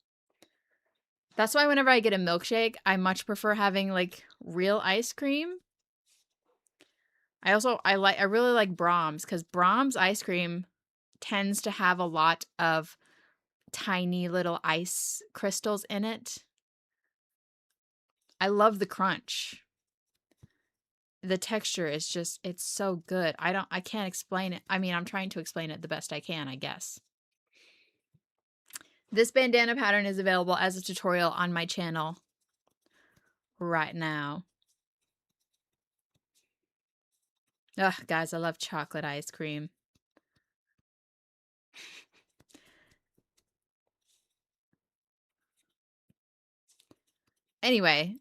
That's why whenever I get a milkshake, I much prefer having like real ice cream. I really like Brahms, because Brahms ice cream tends to have a lot of tiny little ice crystals in it. I love the crunch. The texture is just, it's so good. I can't explain it. I mean, I'm trying to explain it the best I can, I guess. This bandana pattern is available as a tutorial on my channel. right now. Ugh, guys, I love chocolate ice cream. Anyway,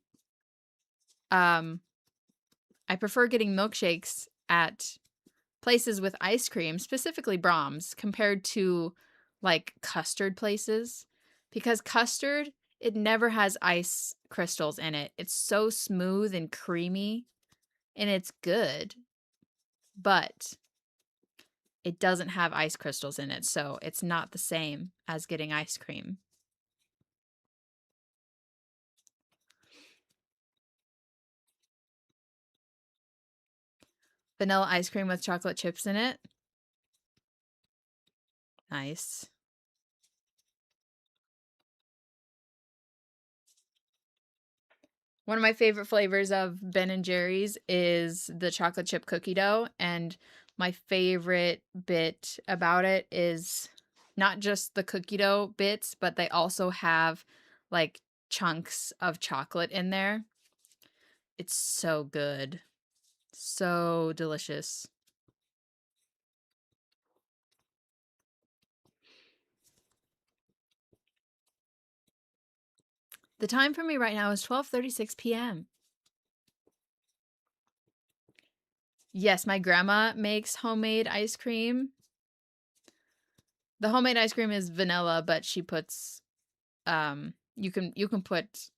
I prefer getting milkshakes at places with ice cream, specifically Brahms, compared to like custard places. Because custard, it never has ice crystals in it. It's so smooth and creamy and it's good, but it doesn't have ice crystals in it. So it's not the same as getting ice cream. Vanilla ice cream with chocolate chips in it. Nice. One of my favorite flavors of Ben and Jerry's is the chocolate chip cookie dough. And my favorite bit about it is not just the cookie dough bits, but they also have like chunks of chocolate in there. It's so good. So delicious. The time for me right now is 12:36 p.m. Yes, my grandma makes homemade ice cream. The homemade ice cream is vanilla, but she puts you can put,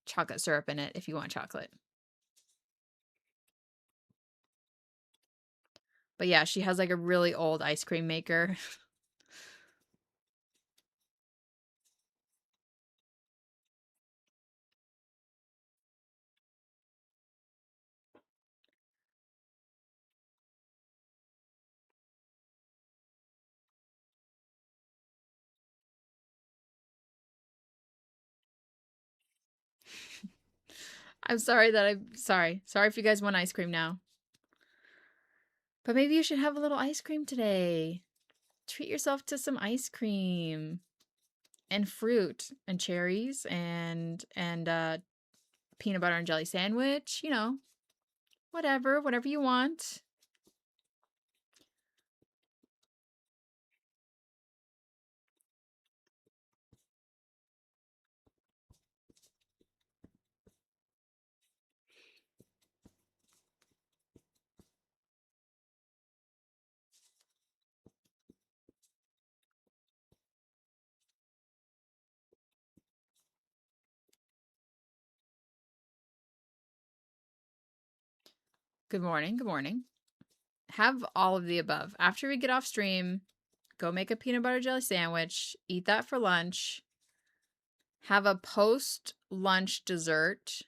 chocolate syrup in it if you want chocolate. But yeah, she has like a really old ice cream maker. Sorry. Sorry if you guys want ice cream now. But maybe you should have a little ice cream today. Treat yourself to some ice cream and fruit and cherries and peanut butter and jelly sandwich, whatever you want. Good morning. Good morning. Have all of the above. After we get off stream, go make a peanut butter jelly sandwich, eat that for lunch, have a post lunch dessert.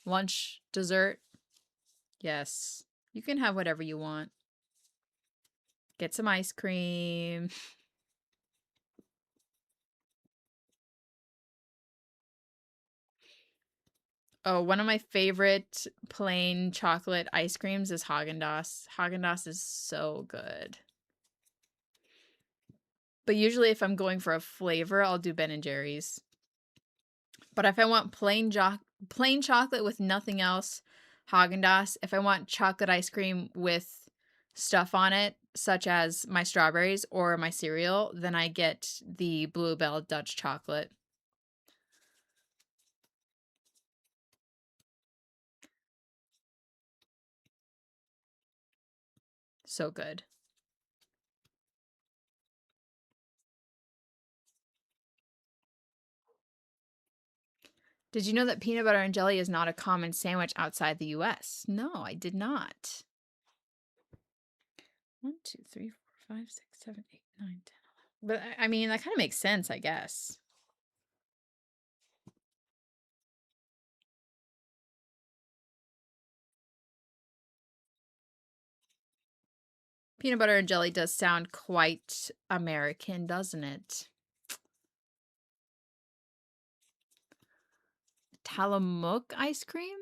Lunch dessert. Yes. You can have whatever you want. Get some ice cream. Oh, one of my favorite plain chocolate ice creams is Haagen-Dazs. Haagen-Dazs is so good. But usually if I'm going for a flavor, I'll do Ben& Jerry's. But if I want plain chocolate with nothing else, Haagen-Dazs. If I want chocolate ice cream with stuff on it, such as my strawberries or my cereal, then I get the Bluebell Dutch chocolate. So good. Did you know that peanut butter and jelly is not a common sandwich outside the US? No, I did not. 1, 2, 3, 4, 5, 6, 7, 8, 9, 10, 11. But I mean, that kind of makes sense, I guess. Peanut butter and jelly does sound quite American, doesn't it? Tillamook ice cream?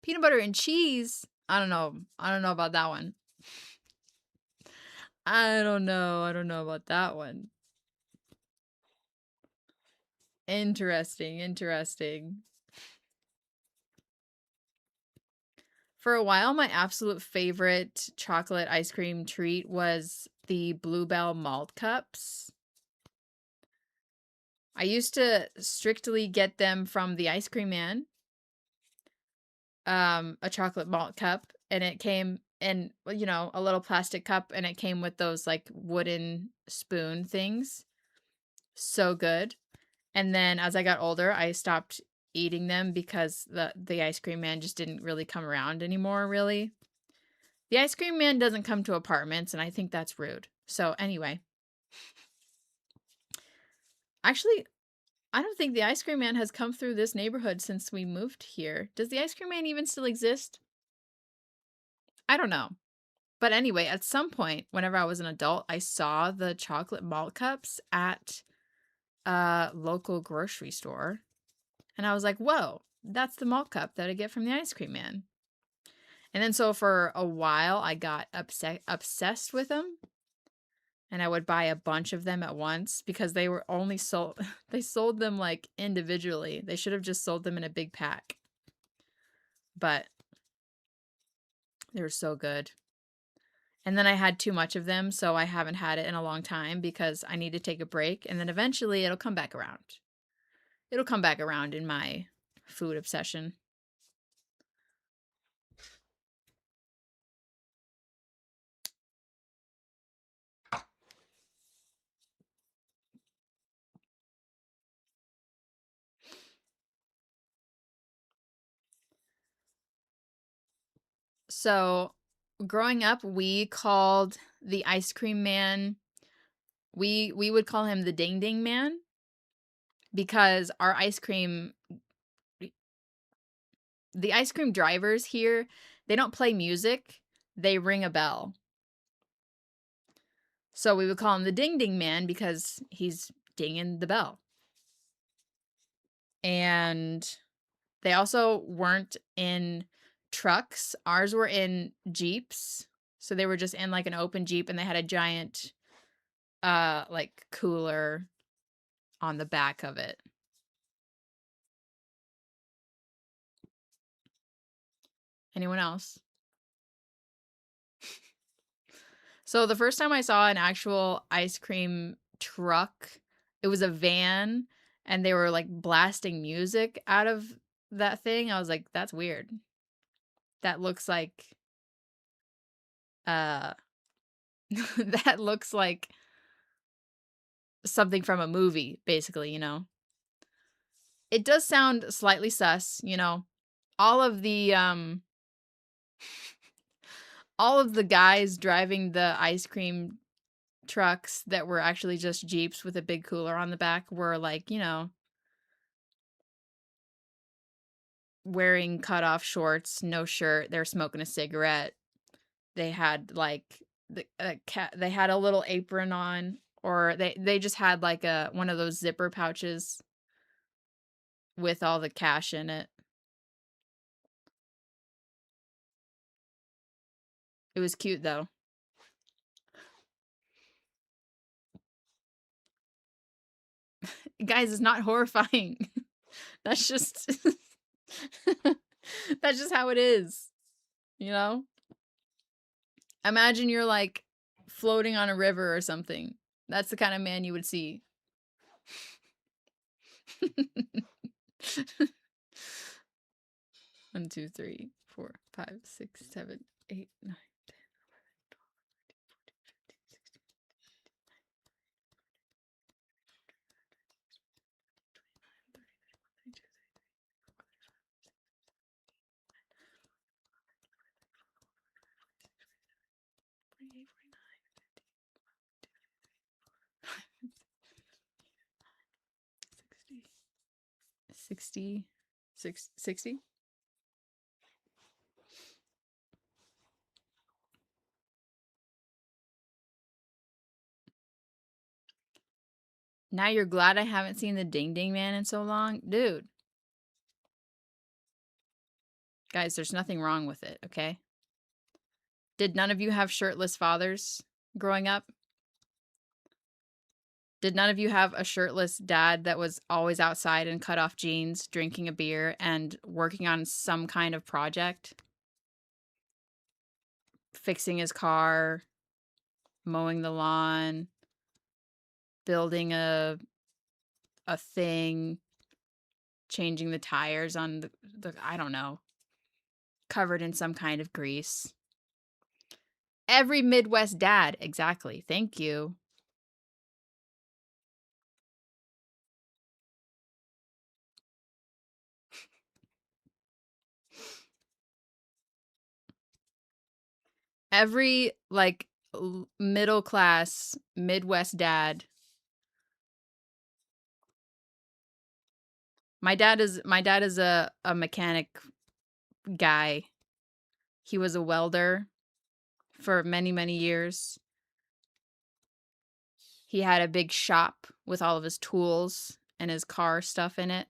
Peanut butter and cheese? I don't know. I don't know about that one. I don't know. I don't know about that one. Interesting, interesting. For a while, my absolute favorite chocolate ice cream treat was the Bluebell malt cups. I used to strictly get them from the ice cream man, a chocolate malt cup, and it came in, you know, a little plastic cup, and it came with those like wooden spoon things. So good. And then as I got older, I stopped eating them because the ice cream man just didn't really come around anymore, really. The ice cream man doesn't come to apartments, and I think that's rude. So anyway, actually, I don't think the ice cream man has come through this neighborhood since we moved here. Does the ice cream man even still exist? I don't know. But anyway, at some point, whenever I was an adult, I saw the chocolate malt cups at a local grocery store. And I was like, whoa, that's the malt cup that I get from the ice cream man. And then so for a while, I got obsessed with them. And I would buy a bunch of them at once because they were only sold, they sold them like individually. They should have just sold them in a big pack. But they were so good. And then I had too much of them, so I haven't had it in a long time because I need to take a break. And then eventually it'll come back around. It'll come back around in my food obsession. So growing up, we called the ice cream man, we would call him the Ding Ding Man because the ice cream drivers here, they don't play music, they ring a bell. So we would call him the Ding Ding Man because he's dinging the bell. And they also weren't in trucks. Ours were in Jeeps. So they were just in like an open Jeep and they had a giant like cooler on the back of it. Anyone else? So the first time I saw an actual ice cream truck, it was a van and they were like blasting music out of that thing. I was like, that's weird. That looks like uh that looks like something from a movie, basically, you know. It does sound slightly sus, you know. All of the all of the guys driving the ice cream trucks that were actually just Jeeps with a big cooler on the back were like, you know, wearing cutoff shorts, no shirt, they're smoking a cigarette. They had like they had a little apron on, or they just had like a one of those zipper pouches with all the cash in it. It was cute though. Guys, it's not horrifying. That's just that's just how it is, you know? Imagine you're like floating on a river or something. That's the kind of man you would see. 1, 2, 3, 4, 5, 6, 7, 8, 9, 10, 60. 60? Now you're glad I haven't seen the Ding Ding Man in so long? Dude. Guys, there's nothing wrong with it, okay? Did none of you have shirtless fathers growing up? Did none of you have a shirtless dad that was always outside in cut off jeans, drinking a beer, and working on some kind of project? Fixing his car, mowing the lawn, building a thing, changing the tires on the I don't know, covered in some kind of grease. Every Midwest dad, exactly. Thank you. Every like middle class Midwest dad. My dad is a mechanic guy. He was a welder for many, many years. He had a big shop with all of his tools and his car stuff in it.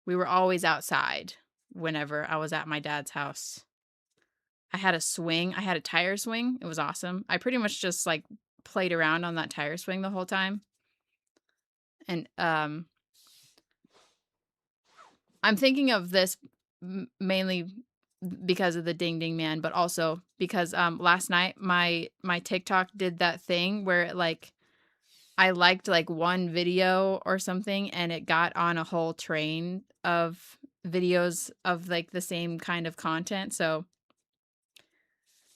We were always outside whenever I was at my dad's house. I had a swing. I had a tire swing. It was awesome. I pretty much just like played around on that tire swing the whole time. And I'm thinking of this mainly because of the Ding Ding Man, but also because last night my TikTok did that thing where it, like, I liked like one video or something and it got on a whole train of videos of like the same kind of content. So,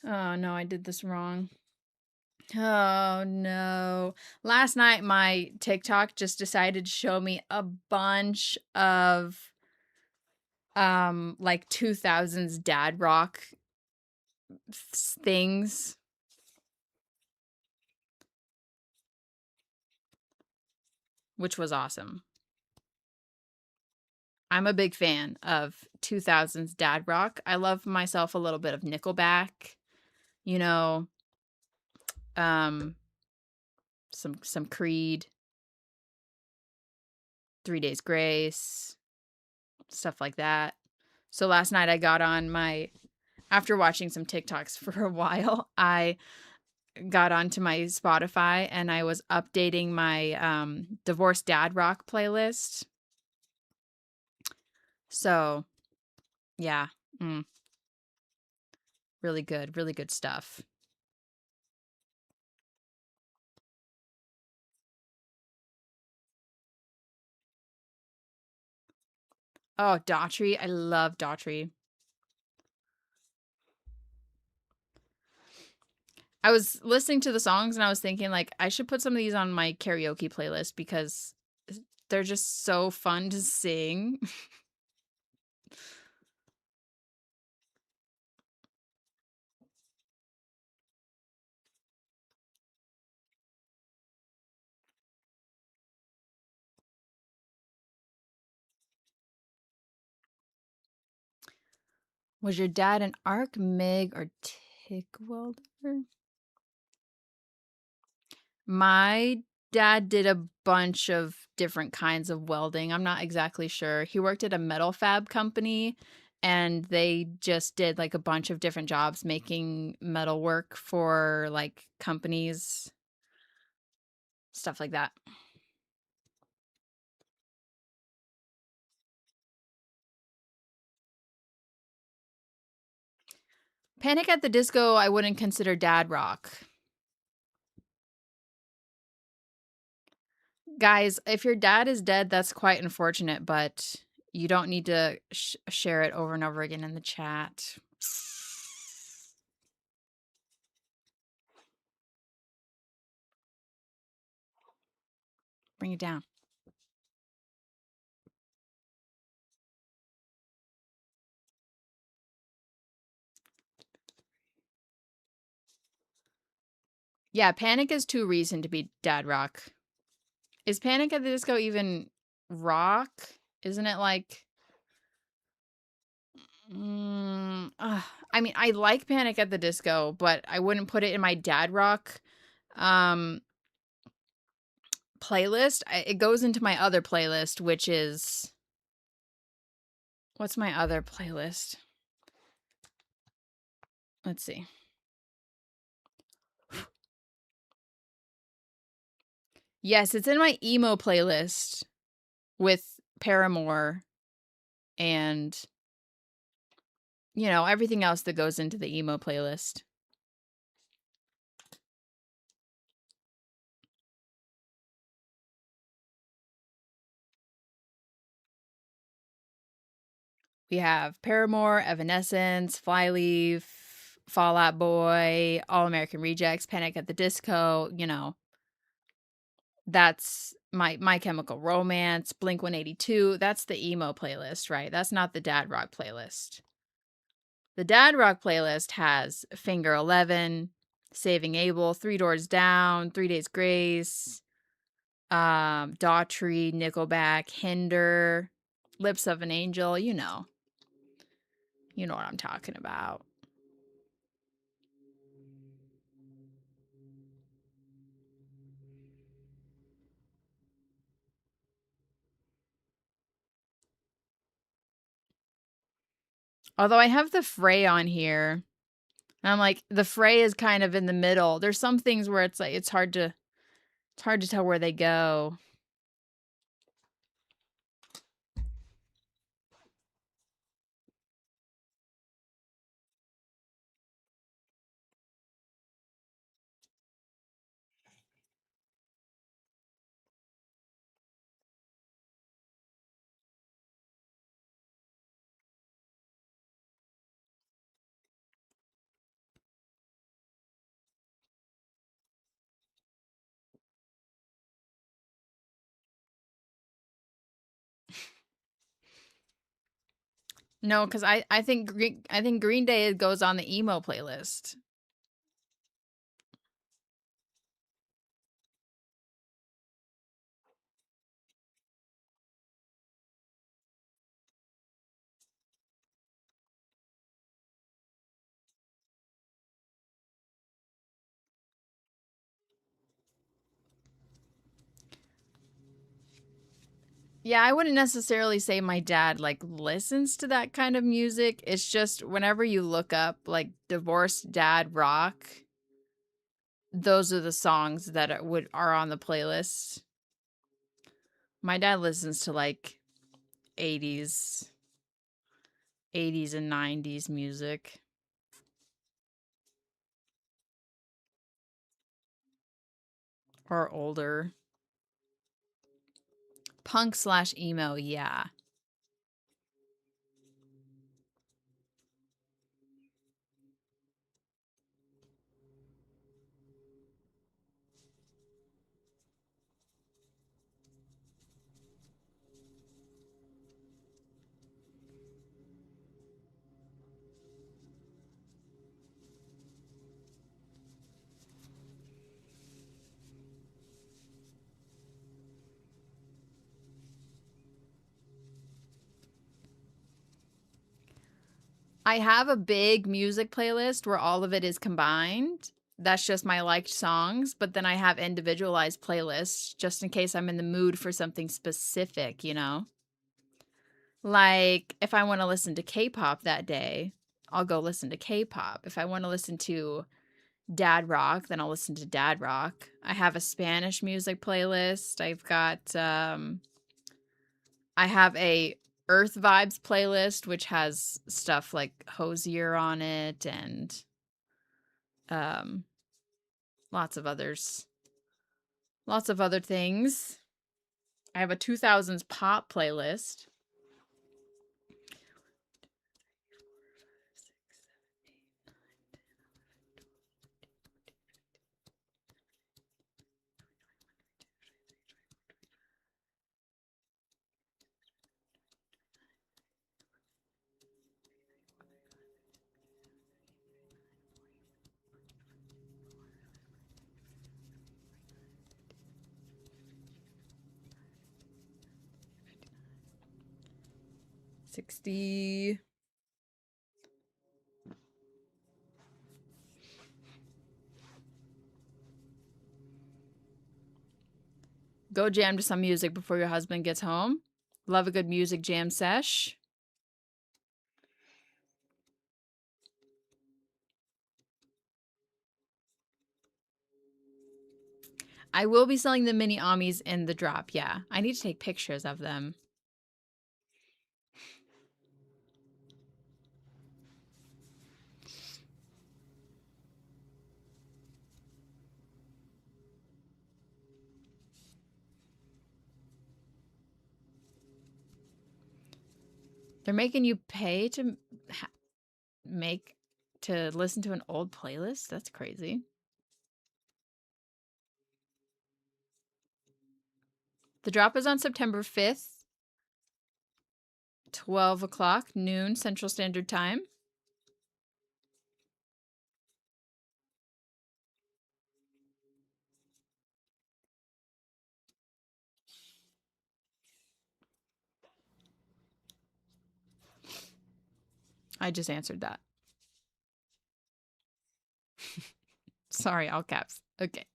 oh no, I did this wrong. Oh no. Last night my TikTok just decided to show me a bunch of like 2000s dad rock things, which was awesome. I'm a big fan of 2000s dad rock. I love myself a little bit of Nickelback, you know, some Creed, 3 Days Grace, stuff like that. So last night I got on my after watching some TikToks for a while, I got onto my Spotify and I was updating my divorced dad rock playlist. So, yeah. Really good stuff. Oh, Daughtry. I love Daughtry. I was listening to the songs and I was thinking, like, I should put some of these on my karaoke playlist because they're just so fun to sing. Was your dad an arc, MIG, or TIG welder? My dad did a bunch of different kinds of welding. I'm not exactly sure. He worked at a metal fab company and they just did like a bunch of different jobs making metal work for like companies, stuff like that. Panic at the Disco, I wouldn't consider dad rock. Guys, if your dad is dead, that's quite unfortunate, but you don't need to share it over and over again in the chat. Bring it down. Yeah, Panic is too recent to be dad rock. Is Panic at the Disco even rock? Isn't it like... I mean, I like Panic at the Disco, but I wouldn't put it in my dad rock playlist. It goes into my other playlist, which is... What's my other playlist? Let's see. Yes, it's in my emo playlist with Paramore and, you know, everything else that goes into the emo playlist. We have Paramore, Evanescence, Flyleaf, Fall Out Boy, All American Rejects, Panic at the Disco, you know. That's My Chemical Romance, Blink-182. That's the emo playlist, right? That's not the dad rock playlist. The dad rock playlist has Finger 11, Saving Abel, Three Doors Down, 3 Days Grace, Daughtry, Nickelback, Hinder, Lips of an Angel, you know. You know what I'm talking about. Although I have the Fray on here. And I'm like, the Fray is kind of in the middle. There's some things where it's like it's hard to tell where they go. No, because I think Green Day goes on the emo playlist. Yeah, I wouldn't necessarily say my dad like listens to that kind of music. It's just whenever you look up like divorced dad rock, those are the songs that are on the playlist. My dad listens to like 80s and 90s music or older. Punk/emo, yeah. I have a big music playlist where all of it is combined. That's just my liked songs, but then I have individualized playlists just in case I'm in the mood for something specific, you know? Like if I want to listen to K-pop that day, I'll go listen to K-pop. If I want to listen to dad rock, then I'll listen to dad rock. I have a Spanish music playlist. I have a Earth Vibes playlist, which has stuff like Hosier on it and um, lots of others. Lots of other things. I have a 2000s pop playlist. $60. Go jam to some music before your husband gets home. Love a good music jam sesh. I will be selling the mini Amis in the drop. Yeah, I need to take pictures of them. They're making you pay to listen to an old playlist? That's crazy. The drop is on September 5th, 12 o'clock, noon Central Standard Time. I just answered that. Sorry, all caps. Okay.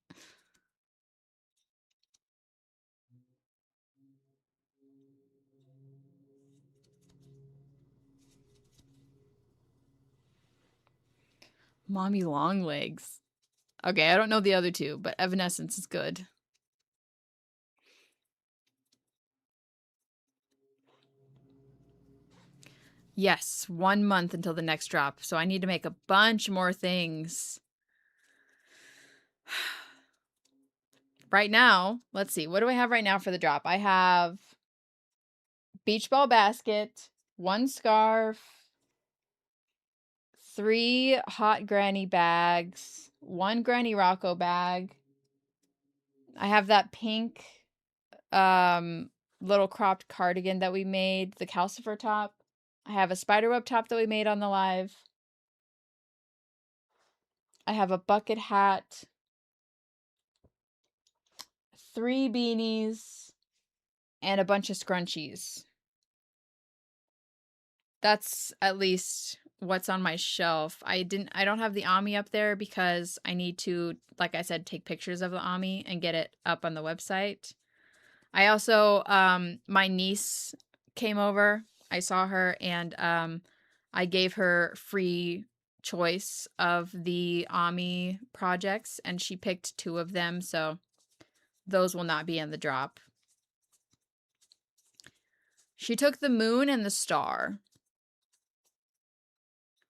Mommy long legs. Okay, I don't know the other two, but Evanescence is good. Yes, 1 month until the next drop. So I need to make a bunch more things. Right now, let's see. What do I have right now for the drop? I have beach ball basket, 1 scarf, 3 hot granny bags, 1 granny Rocco bag. I have that pink little cropped cardigan that we made, the calcifer top. I have a spiderweb top that we made on the live. I have a bucket hat, 3 beanies, and a bunch of scrunchies. That's at least what's on my shelf. I don't have the Ami up there because I need to, like I said, take pictures of the Ami and get it up on the website. I also my niece came over. I saw her and I gave her free choice of the Ami projects and she picked 2 of them, so those will not be in the drop. She took the moon and the star.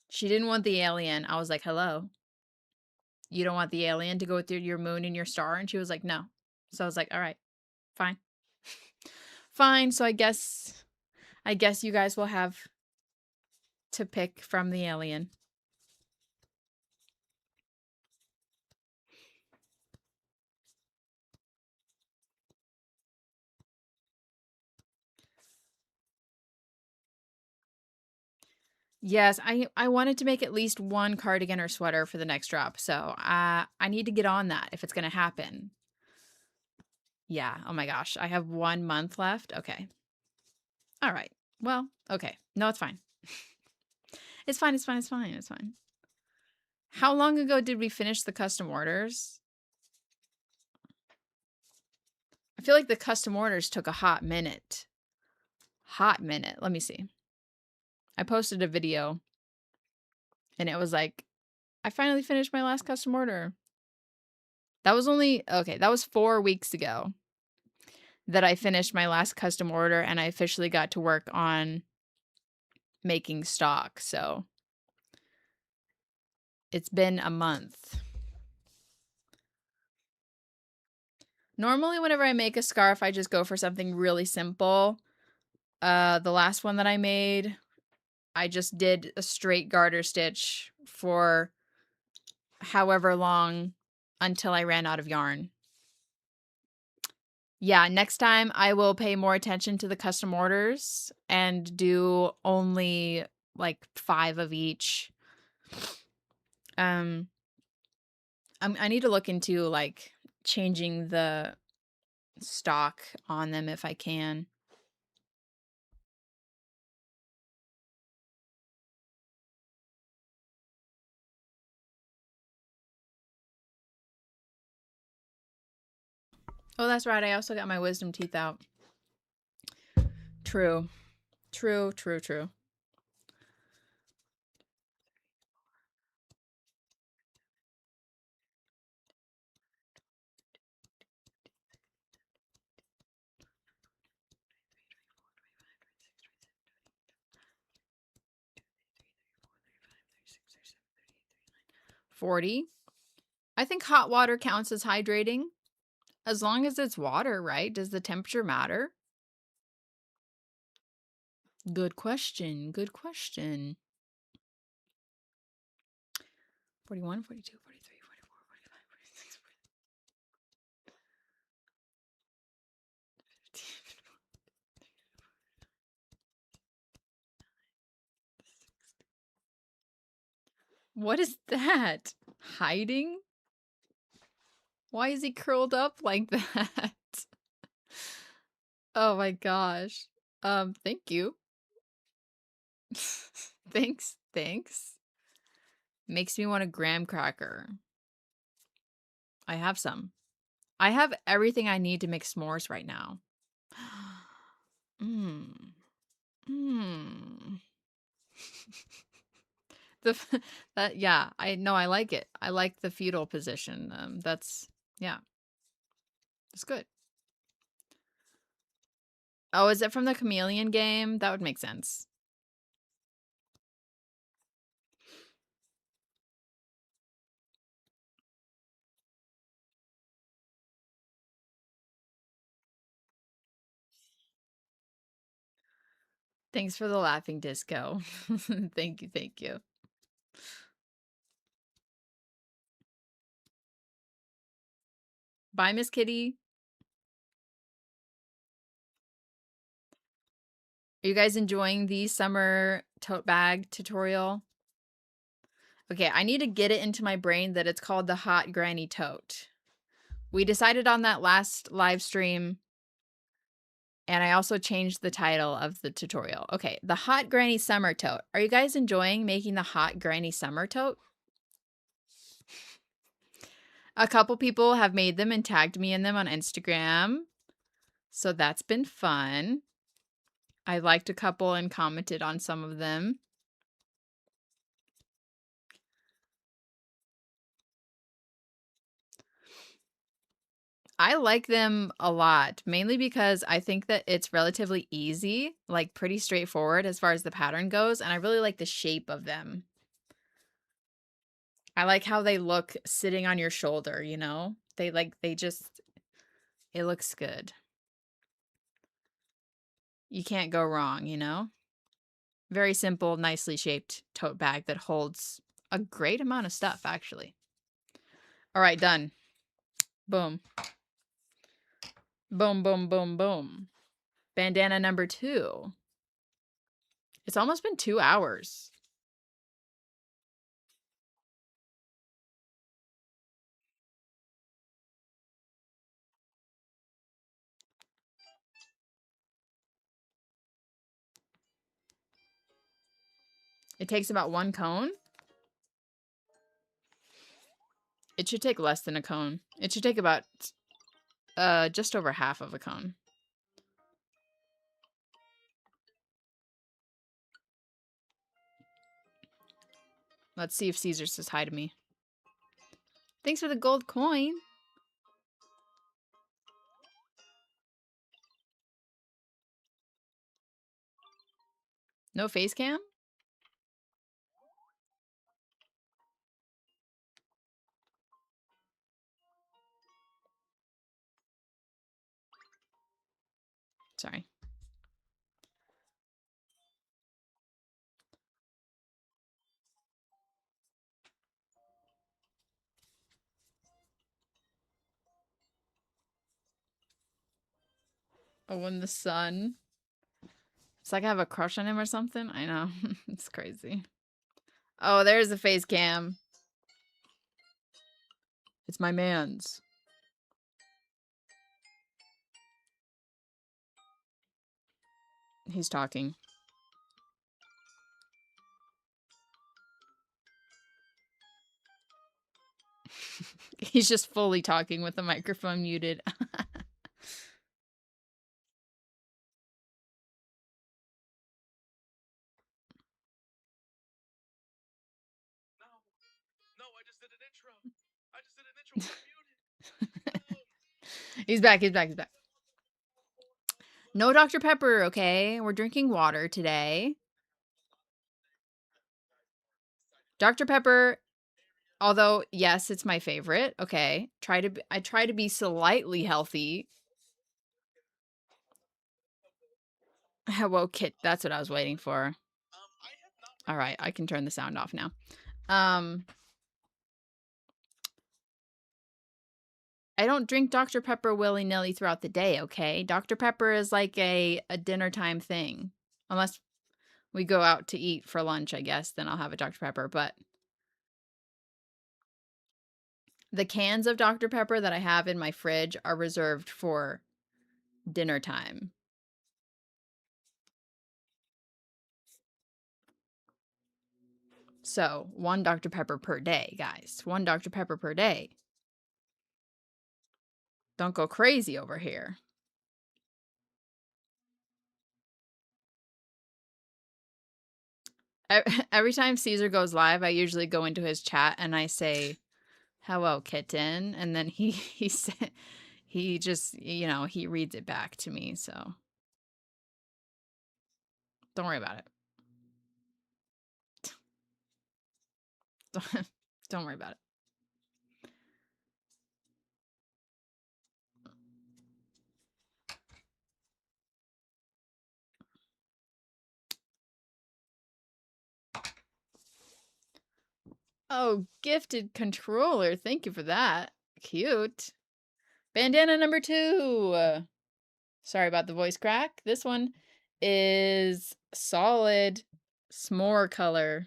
She didn't want the alien. I was like, hello. You don't want the alien to go through your moon and your star? And she was like, no. So I was like, all right, fine. Fine. So I guess you guys will have to pick from the alien. Yes, I wanted to make at least 1 cardigan or sweater for the next drop. So I need to get on that if it's going to happen. Yeah. Oh my gosh. I have 1 month left. Okay. All right. Well, okay. No, it's fine. It's fine. It's fine. It's fine. It's fine. How long ago did we finish the custom orders? I feel like the custom orders took a hot minute. Hot minute. Let me see. I posted a video and it was like, I finally finished my last custom order. That was that was 4 weeks ago that I finished my last custom order and I officially got to work on making stock. So it's been a month. Normally, whenever I make a scarf, I just go for something really simple. The last one that I made, I just did a straight garter stitch for however long until I ran out of yarn. Yeah, next time I will pay more attention to the custom orders and do only like 5 of each. I need to look into like changing the stock on them if I can. Oh, that's right. I also got my wisdom teeth out. True. True, true, true. 40. I think hot water counts as hydrating. As long as it's water, right? Does the temperature matter? Good question. Good question. 41, 42, 43, 44, 45, 46, 15. What is that? Hiding? Why is he curled up like that? Oh my gosh. Thank you. Thanks. Makes me want a graham cracker. I have some. I have everything I need to make s'mores right now. Yeah, I like it. I like the fetal position. Yeah. It's good. Oh, is it from the chameleon game? That would make sense. Thanks for the laughing disco. Thank you. Bye, Miss Kitty. Are you guys enjoying the summer tote bag tutorial? Okay, I need to get it into my brain that it's called the Hot Granny Tote. We decided on that last live stream, and I also changed the title of the tutorial. Okay, the Hot Granny Summer Tote. Are you guys enjoying making the Hot Granny Summer Tote? A couple people have made them and tagged me in them on Instagram, so that's been fun. I liked a couple and commented on some of them. I like them a lot, mainly because I think that it's relatively easy, like pretty straightforward as far as the pattern goes, and I really like the shape of them. I like how they look sitting on your shoulder, you know? It looks good. You can't go wrong, you know? Very simple, nicely shaped tote bag that holds a great amount of stuff, actually. All right, done. Boom. Boom, boom, boom, boom. Bandana number 2. It's almost been 2 hours. It takes about 1 cone. It should take less than a cone. It should take about just over half of a cone. Let's see if Caesar says hi to me. Thanks for the gold coin. No face cam? Sorry. Oh, in the sun. It's like I have a crush on him or something. I know. It's crazy. Oh, there's the face cam. It's my man's. He's talking. He's just fully talking with the microphone muted. No, I just did an intro. He's back. No Dr. Pepper, okay? We're drinking water today. Dr. Pepper Although, yes, it's my favorite. Okay. I try to be slightly healthy. Hello, Kit. That's what I was waiting for. I have not. All right, I can turn the sound off now. I don't drink Dr. Pepper willy-nilly throughout the day, okay? Dr. Pepper is like a dinner time thing. Unless we go out to eat for lunch, I guess, then I'll have a Dr. Pepper, but the cans of Dr. Pepper that I have in my fridge are reserved for dinner time. So, 1 Dr. Pepper per day, guys. 1 Dr. Pepper per day. Don't go crazy over here. Every time Caesar goes live, I usually go into his chat and I say, "Hello, kitten," and then he just, he reads it back to me, so don't worry about it. Don't worry about it. Oh, gifted controller. Thank you for that. Cute. Bandana number 2. Sorry about the voice crack. This one is solid s'more color.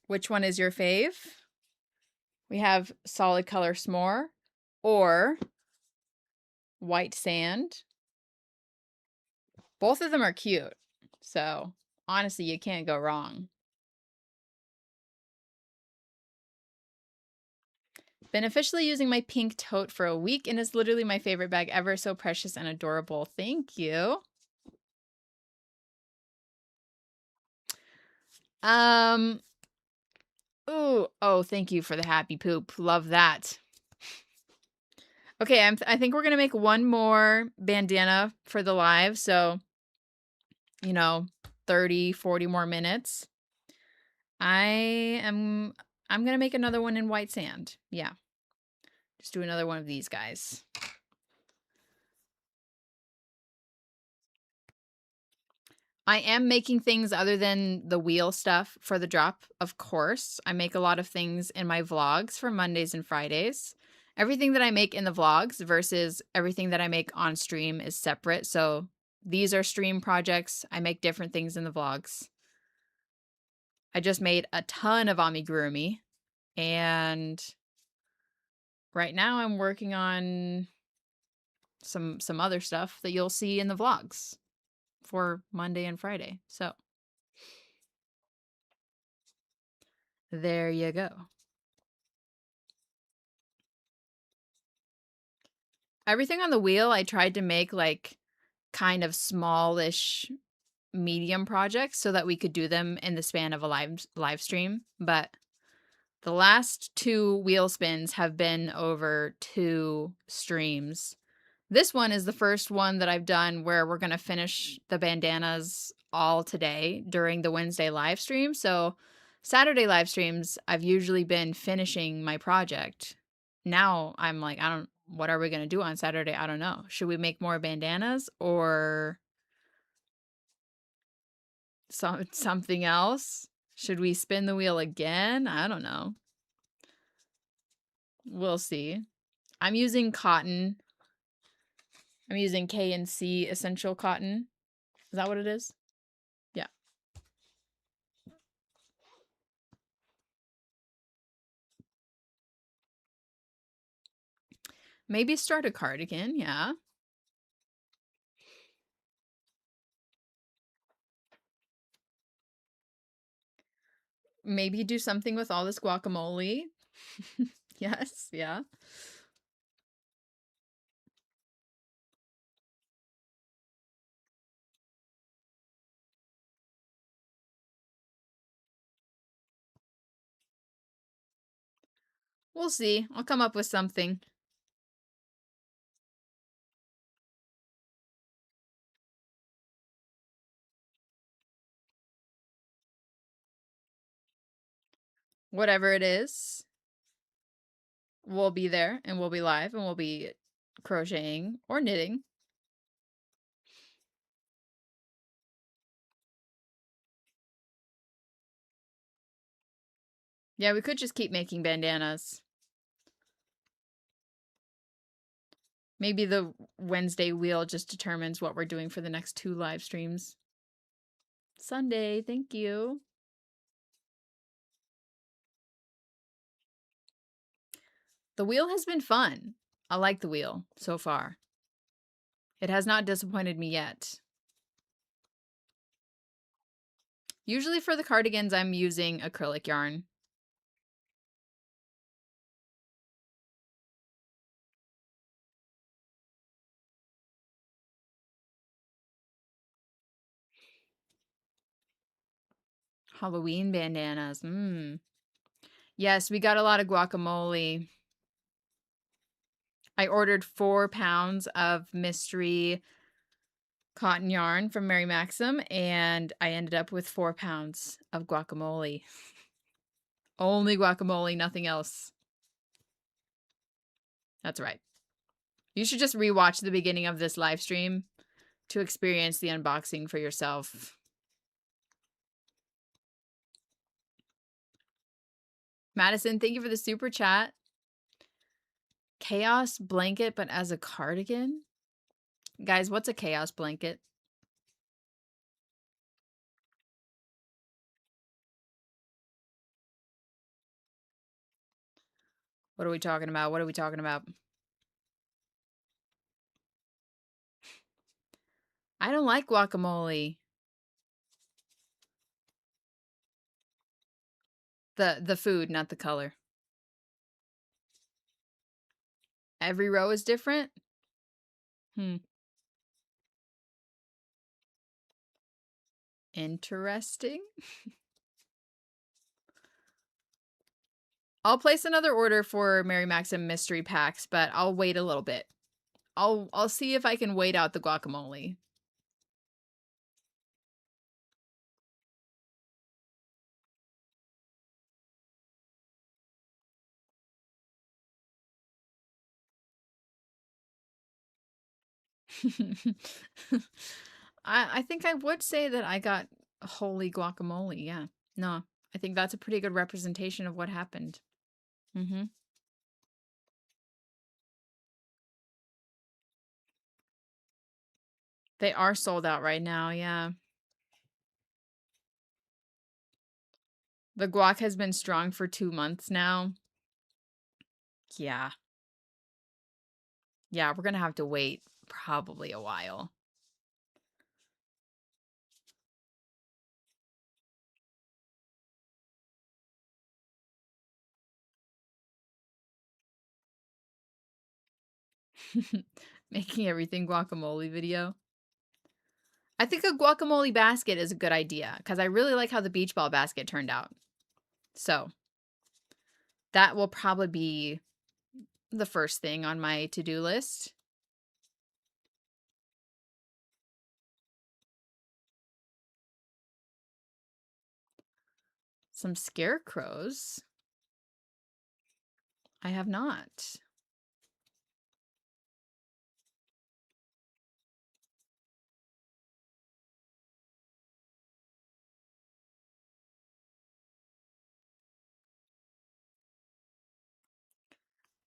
Which one is your fave? We have solid color s'more or white sand. Both of them are cute. So, honestly, you can't go wrong. Been officially using my pink tote for a week and it's literally my favorite bag ever. So precious and adorable. Thank you. Ooh, oh, thank you for the happy poop. Love that. Okay, I think we're gonna make one more bandana for the live, so 30, 40 more minutes. I'm gonna make another one in white sand. Yeah. Just do another one of these guys. I am making things other than the wheel stuff for the drop, of course. I make a lot of things in my vlogs for Mondays and Fridays. Everything that I make in the vlogs versus everything that I make on stream is separate. So these are stream projects. I make different things in the vlogs. I just made a ton of amigurumi. And right now I'm working on some other stuff that you'll see in the vlogs for Monday and Friday. So there you go. Everything on the wheel I tried to make like kind of smallish medium projects so that we could do them in the span of a live stream, but the last 2 wheel spins have been over 2 streams. This one is the first one that I've done where we're going to finish the bandanas all today during the Wednesday live stream. So Saturday live streams, I've usually been finishing my project. Now I'm like, what are we going to do on Saturday? I don't know. Should we make more bandanas or something else? Should we spin the wheel again? I don't know. We'll see. I'm using cotton. I'm using K&C essential cotton. Is that what it is? Yeah. Maybe start a cardigan, yeah. Maybe do something with all this guacamole. Yes, yeah. We'll see. I'll come up with something. Whatever it is, we'll be there and we'll be live and we'll be crocheting or knitting. Yeah, we could just keep making bandanas. Maybe the Wednesday wheel just determines what we're doing for the next 2 live streams. Sunday, thank you. The wheel has been fun. I like the wheel so far. It has not disappointed me yet. Usually for the cardigans, I'm using acrylic yarn. Halloween bandanas. Yes, we got a lot of guacamole. I ordered 4 pounds of mystery cotton yarn from Mary Maxim, and I ended up with 4 pounds of guacamole. Only guacamole, nothing else. That's right. You should just rewatch the beginning of this live stream to experience the unboxing for yourself. Madison, thank you for the super chat. Chaos blanket, but as a cardigan? Guys, what's a chaos blanket? What are we talking about? What are we talking about? I don't like guacamole. The food, not the color. Every row is different? Interesting. I'll place another order for Mary Maxim mystery packs, but I'll wait a little bit. I'll see if I can wait out the guacamole. I think I would say that I got holy guacamole. Yeah. No, I think that's a pretty good representation of what happened. They are sold out right now. Yeah. The guac has been strong for 2 months now. Yeah. Yeah, we're going to have to wait probably a while. Making everything guacamole video. I think a guacamole basket is a good idea because I really like how the beach ball basket turned out. So that will probably be the first thing on my to-do list. Some scarecrows. I have not.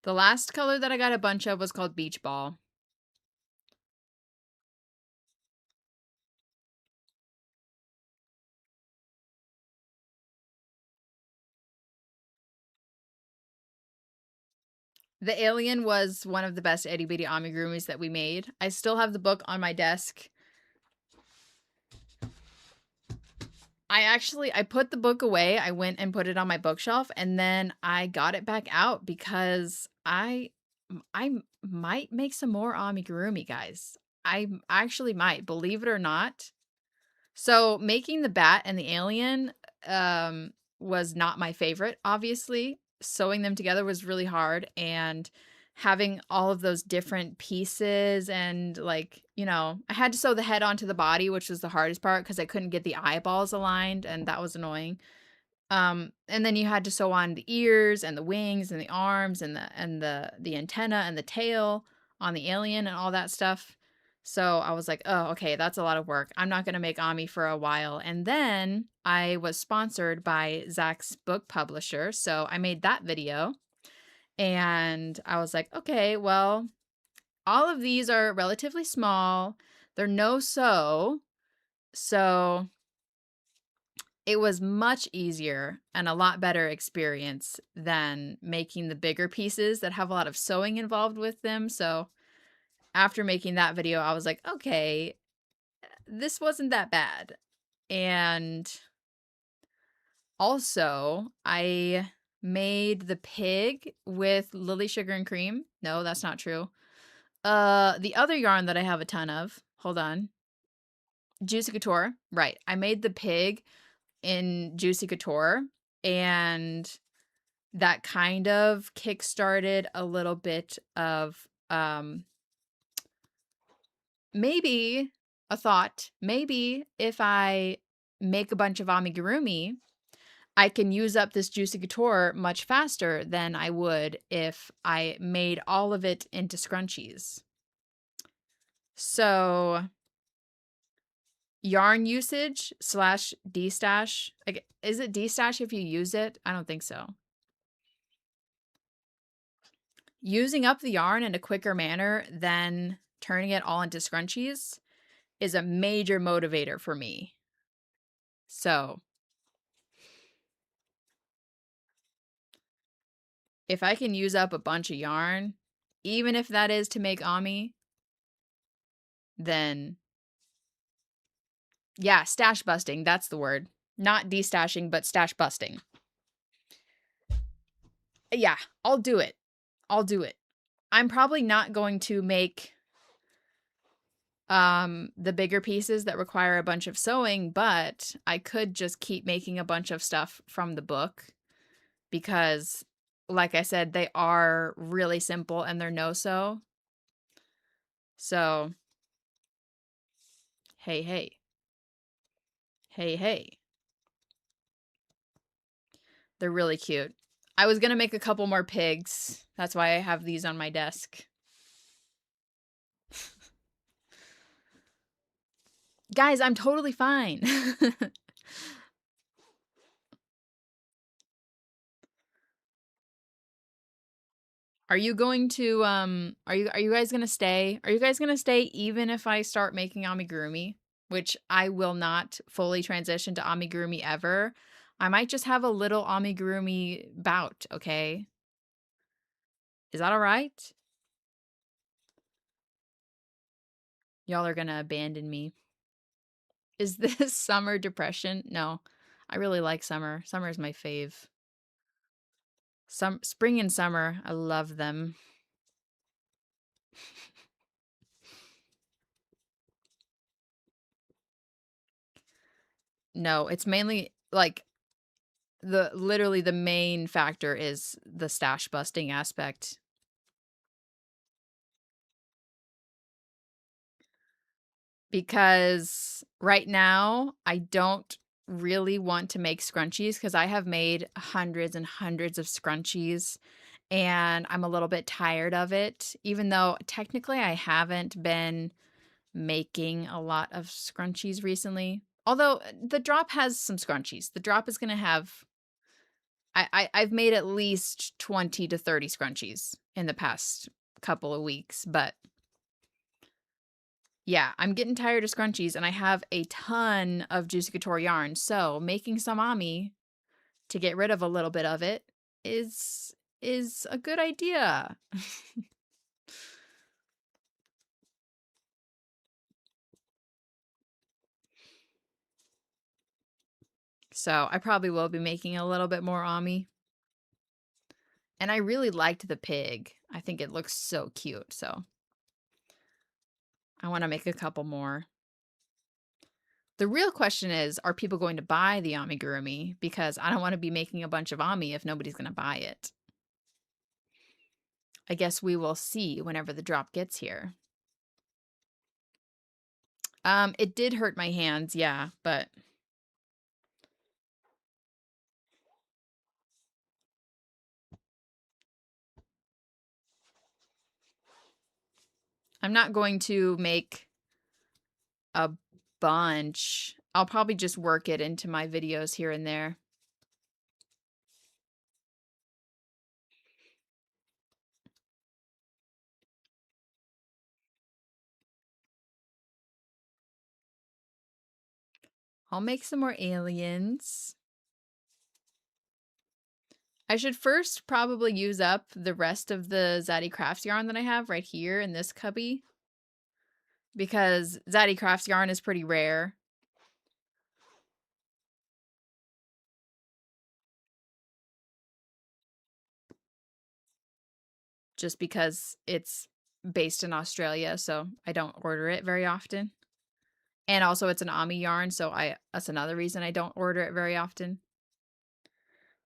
The last color that I got a bunch of was called Beach Ball. The Alien was one of the best itty bitty amigurumis that we made. I still have the book on my desk. I put the book away. I went and put it on my bookshelf, and then I got it back out because I might make some more amigurumi, guys. I actually might, believe it or not. So making the bat and the alien was not my favorite, obviously. Sewing them together was really hard, and having all of those different pieces and like, I had to sew the head onto the body, which was the hardest part because I couldn't get the eyeballs aligned, and that was annoying. And then you had to sew on the ears and the wings and the arms and the antenna and the tail on the alien and all that stuff. So I was like, oh, okay, that's a lot of work. I'm not gonna make Ami for a while. And then I was sponsored by Zach's book publisher, so I made that video. And I was like, okay, well, all of these are relatively small. They're no sew, so it was much easier and a lot better experience than making the bigger pieces that have a lot of sewing involved with them. So after making that video, I was like, okay, this wasn't that bad. And also, I made the pig with lily sugar and cream. No, that's not true. The other yarn that I have a ton of, hold on. Juicy Couture. Right. I made the pig in Juicy Couture, and that kind of kickstarted a little bit of maybe a thought. Maybe if I make a bunch of amigurumi, I can use up this Juicy Couture much faster than I would if I made all of it into scrunchies. So yarn usage slash destash. Like, is it destash if you use it? I don't think so. Using up the yarn in a quicker manner than turning it all into scrunchies is a major motivator for me. So if I can use up a bunch of yarn, even if that is to make Ami, then yeah, stash busting, that's the word. Not destashing, but stash busting. Yeah, I'll do it. I'll do it. I'm probably not going to make the bigger pieces that require a bunch of sewing, but I could just keep making a bunch of stuff from the book because like I said, they are really simple and they're no sew. So, hey, hey. Hey, hey. They're really cute. I was gonna make a couple more pigs. That's why I have these on my desk. Guys, I'm totally fine. Are you going to are you guys going to stay? Are you guys going to stay even if I start making amigurumi, which I will not fully transition to amigurumi ever? I might just have a little amigurumi bout, okay? Is that all right? Y'all are going to abandon me. Is this summer depression? No. I really like summer. Summer is my fave. Spring and summer, I love them. No, it's mainly like literally the main factor is the stash busting aspect. Because right now I don't really want to make scrunchies because I have made hundreds and hundreds of scrunchies and I'm a little bit tired of it, even though technically I haven't been making a lot of scrunchies recently. Although the drop has some scrunchies. The drop is going to have I've made at least 20 to 30 scrunchies in the past couple of weeks, but yeah, I'm getting tired of scrunchies and I have a ton of Juicy Couture yarn. So making some Ami to get rid of a little bit of it is a good idea. So I probably will be making a little bit more Ami. And I really liked the pig. I think it looks so cute. So I want to make a couple more. The real question is, are people going to buy the amigurumi? Because I don't want to be making a bunch of Ami if nobody's going to buy it. I guess we will see whenever the drop gets here. It did hurt my hands, yeah, but I'm not going to make a bunch. I'll probably just work it into my videos here and there. I'll make some more aliens. I should first probably use up the rest of the Zaddy Crafts yarn that I have right here in this cubby, because Zaddy Crafts yarn is pretty rare. Just because it's based in Australia, so I don't order it very often. And also it's an Ami yarn, so that's another reason I don't order it very often.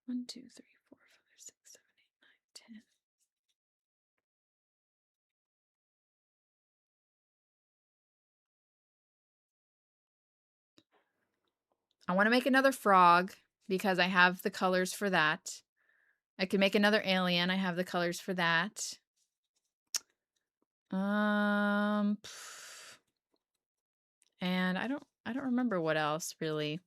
1, 2, 3, 4, 5, 6, 7, 8, 9, 10. I want to make another frog because I have the colors for that. I could make another alien. I have the colors for that. And I don't remember what else really.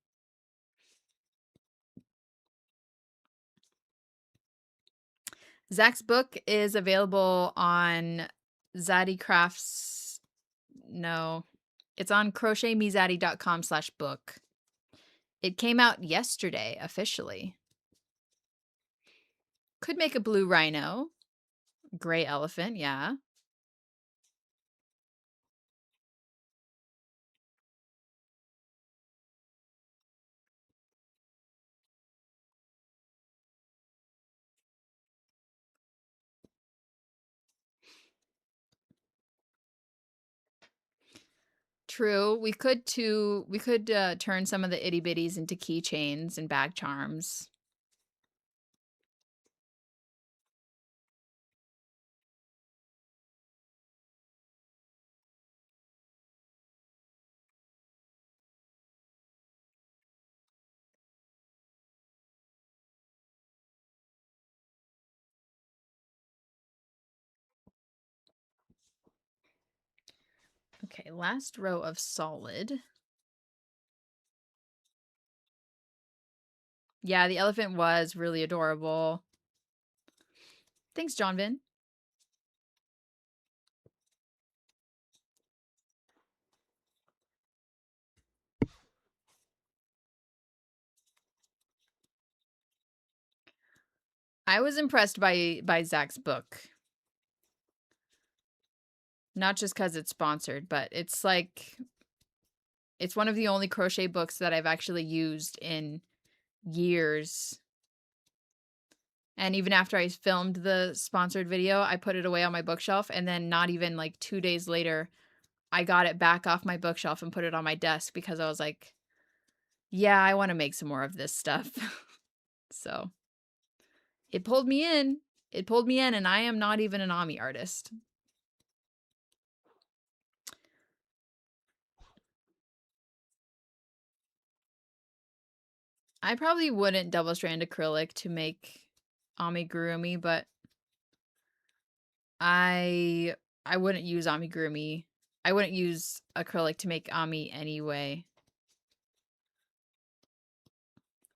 Zach's book is available on Zaddy Crafts. No, it's on crochetmezaddy.com/book. It came out yesterday officially. Could make a blue rhino. Gray elephant, yeah. True. We could turn some of the itty bitties into keychains and bag charms. Okay, last row of solid. Yeah, the elephant was really adorable. Thanks, Johnvin. I was impressed by Zach's book. Not just because it's sponsored, but it's like, it's one of the only crochet books that I've actually used in years. And even after I filmed the sponsored video, I put it away on my bookshelf, and then not even like 2 days later, I got it back off my bookshelf and put it on my desk because I was like, yeah, I want to make some more of this stuff. So it pulled me in. It pulled me in, and I am not even an Ami artist. I probably wouldn't double strand acrylic to make amigurumi, but I wouldn't use amigurumi. I wouldn't use acrylic to make ami anyway.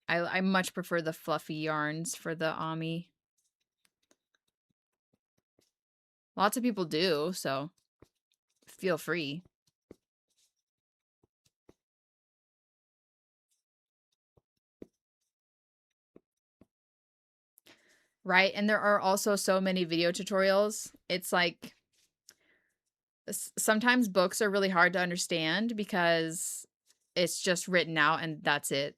I much prefer the fluffy yarns for the ami. Lots of people do, so feel free. Right? And there are also so many video tutorials. It's like sometimes books are really hard to understand because it's just written out and that's it.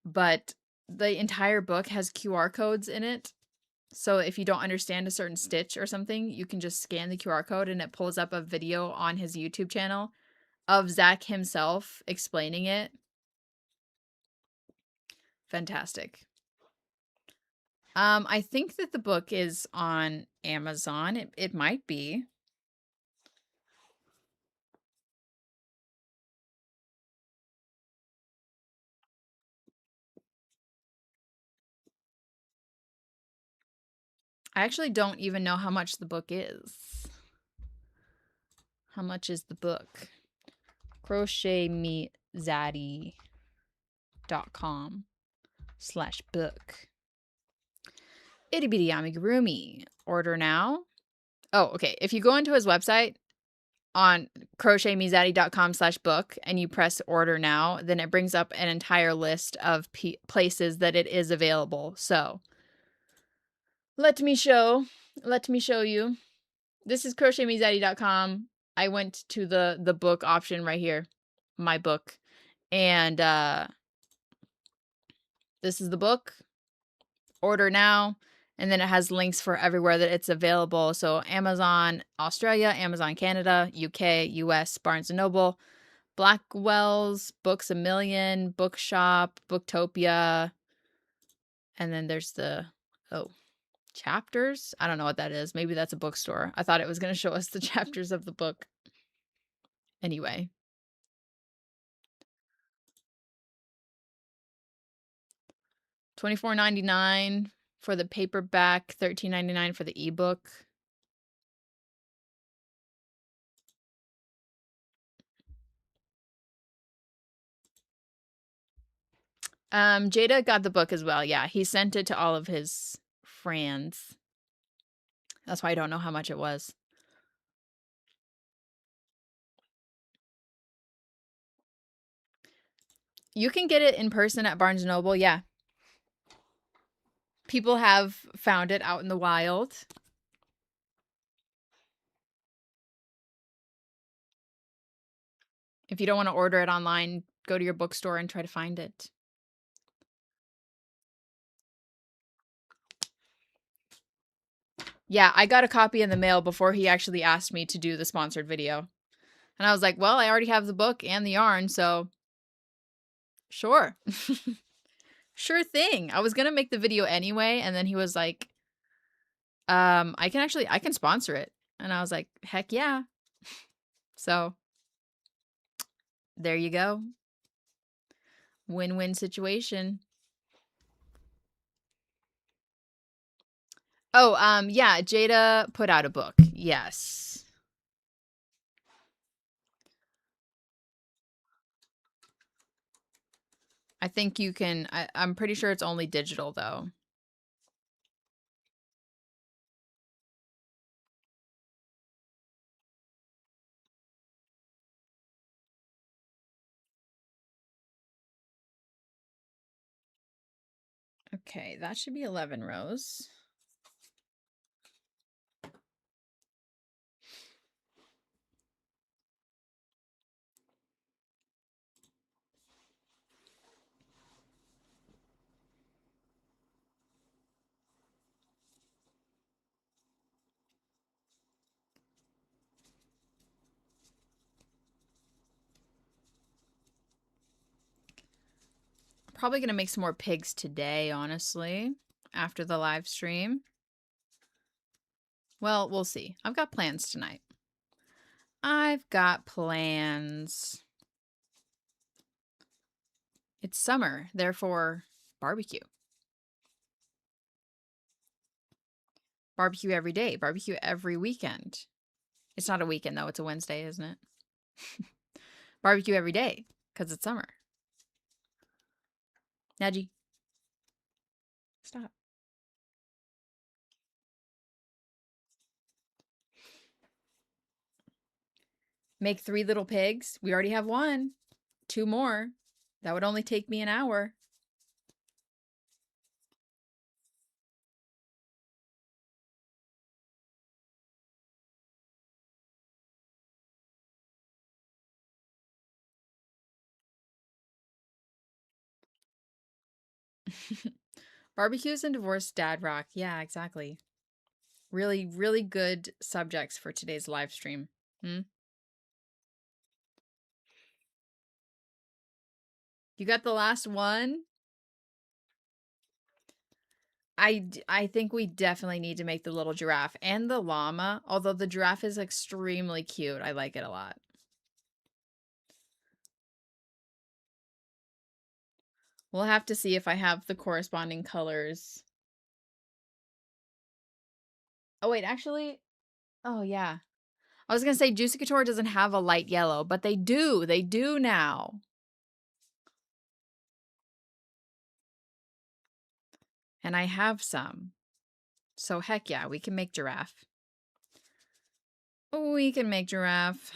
But the entire book has QR codes in it. So if you don't understand a certain stitch or something, you can just scan the QR code and it pulls up a video on his YouTube channel of Zach himself explaining it. Fantastic. I think that the book is on Amazon. It might be. I actually don't even know how much the book is. How much is the book? crochetmeatzaddy.com/book. Itty bitty amigurumi. Order now. Oh, okay. If you go into his website on crochetmeatzaddy.com/book and you press order now, then it brings up an entire list of places that it is available. So let me show you. This is crochetmeatzaddy.com. I went to the book option right here, my book, and this is the book. Order now, and then it has links for everywhere that it's available. So Amazon Australia, Amazon Canada, UK, US, Barnes & Noble, Blackwell's, Books A Million, Bookshop, Booktopia, and then there's the, chapters? I don't know what that is. Maybe that's a bookstore. I thought it was going to show us the chapters of the book. Anyway. $24.99 for the paperback, $13.99 for the ebook. Jada got the book as well. Yeah, he sent it to all of his friends. That's why I don't know how much it was. You can get it in person at Barnes & Noble, yeah. People have found it out in the wild. If you don't want to order it online, go to your bookstore and try to find it. Yeah, I got a copy in the mail before he actually asked me to do the sponsored video. And I was like, well, I already have the book and the yarn, so sure. Sure thing. I was going to make the video anyway, and then he was like, I can sponsor it. And I was like, heck yeah. So there you go. Win-win situation. Oh, yeah, Jada put out a book. Yes. I think you can, I'm pretty sure it's only digital though. Okay, that should be 11 rows. Probably going to make some more pigs today, honestly, after the live stream. Well, we'll see. I've got plans tonight. I've got plans. It's summer, therefore barbecue. Barbecue every day, barbecue every weekend. It's not a weekend though, it's a Wednesday, isn't it? Barbecue every day, because it's summer. Naji. Stop. Make 3 little pigs. We already have 1. 2 more. That would only take me an hour. Barbecues and divorce dad rock. Yeah, exactly. Really, really good subjects for today's live stream. You got the last one? I think we definitely need to make the little giraffe and the llama, although the giraffe is extremely cute. I like it a lot. We'll have to see if I have the corresponding colors. Oh, wait, actually, oh, yeah. I was going to say Juicy Couture doesn't have a light yellow, but they do. They do now. And I have some. So heck yeah, we can make giraffe. We can make giraffe.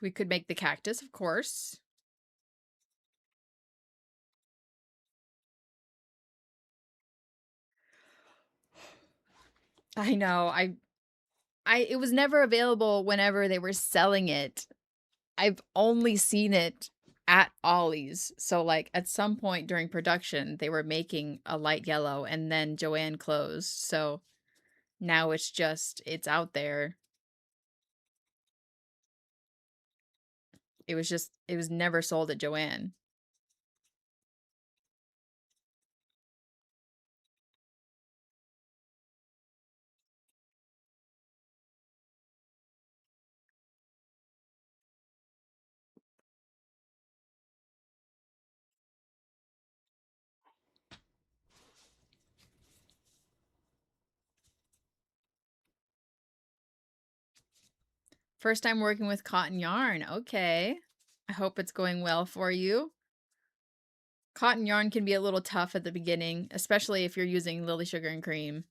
We could make the cactus, of course. I know. It was never available whenever they were selling it. I've only seen it at Ollie's. So like at some point during production, they were making a light yellow and then Joann closed. So now it's out there. It was never sold at Joann. First time working with cotton yarn. Okay. I hope it's going well for you. Cotton yarn can be a little tough at the beginning, especially if you're using Lily Sugar and Cream.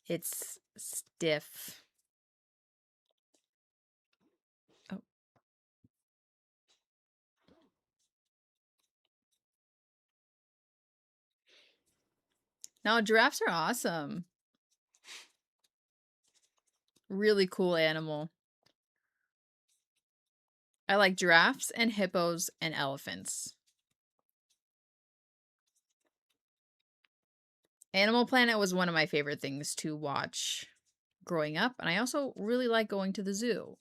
It's stiff. Oh. No, giraffes are awesome. Really cool animal. I like giraffes and hippos and elephants. Animal Planet was one of my favorite things to watch growing up, and I also really like going to the zoo.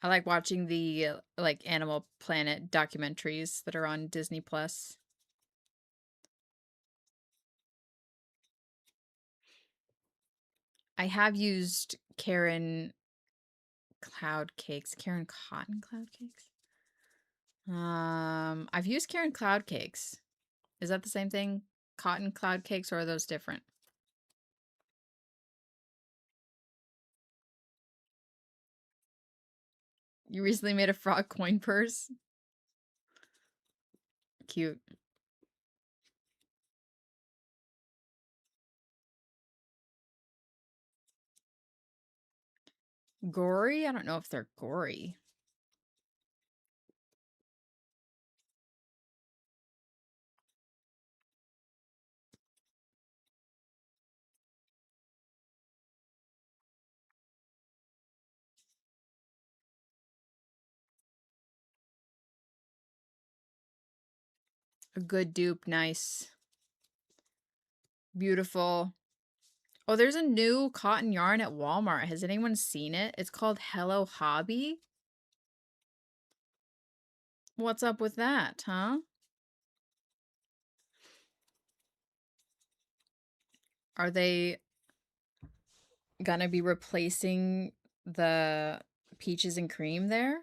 I like watching the like Animal Planet documentaries that are on Disney Plus. I have used Karen Cloud Cakes, Karen Cotton Cloud Cakes. I've used Karen Cloud Cakes. Is that the same thing? Cotton Cloud Cakes, or are those different? You recently made a frog coin purse. Cute. Gory? I don't know if they're gory. A good dupe. Nice. Beautiful. Oh, there's a new cotton yarn at Walmart. Has anyone seen it? It's called Hello Hobby. What's up with that, huh? Are they gonna be replacing the peaches and cream there?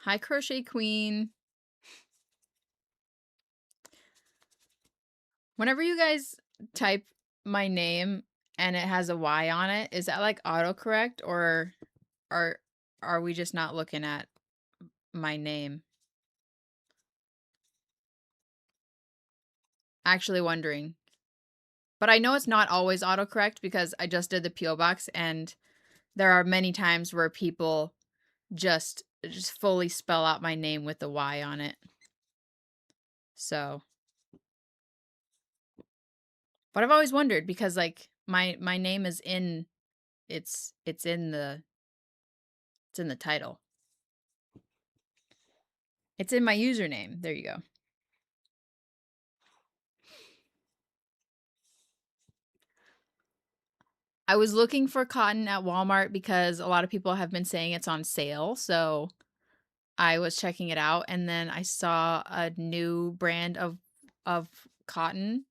Hi, Crochet Queen. Whenever you guys type my name and it has a Y on it, is that like autocorrect, or are are we just not looking at my name? Actually wondering. But I know it's not always autocorrect because I just did the P.O. box, and there are many times where people just fully spell out my name with the Y on it. So But I've always wondered because, like, my name is in it's in the title. It's in my username. There you go. I was looking for cotton at Walmart because a lot of people have been saying it's on sale, so I was checking it out, and then I saw a new brand of cotton,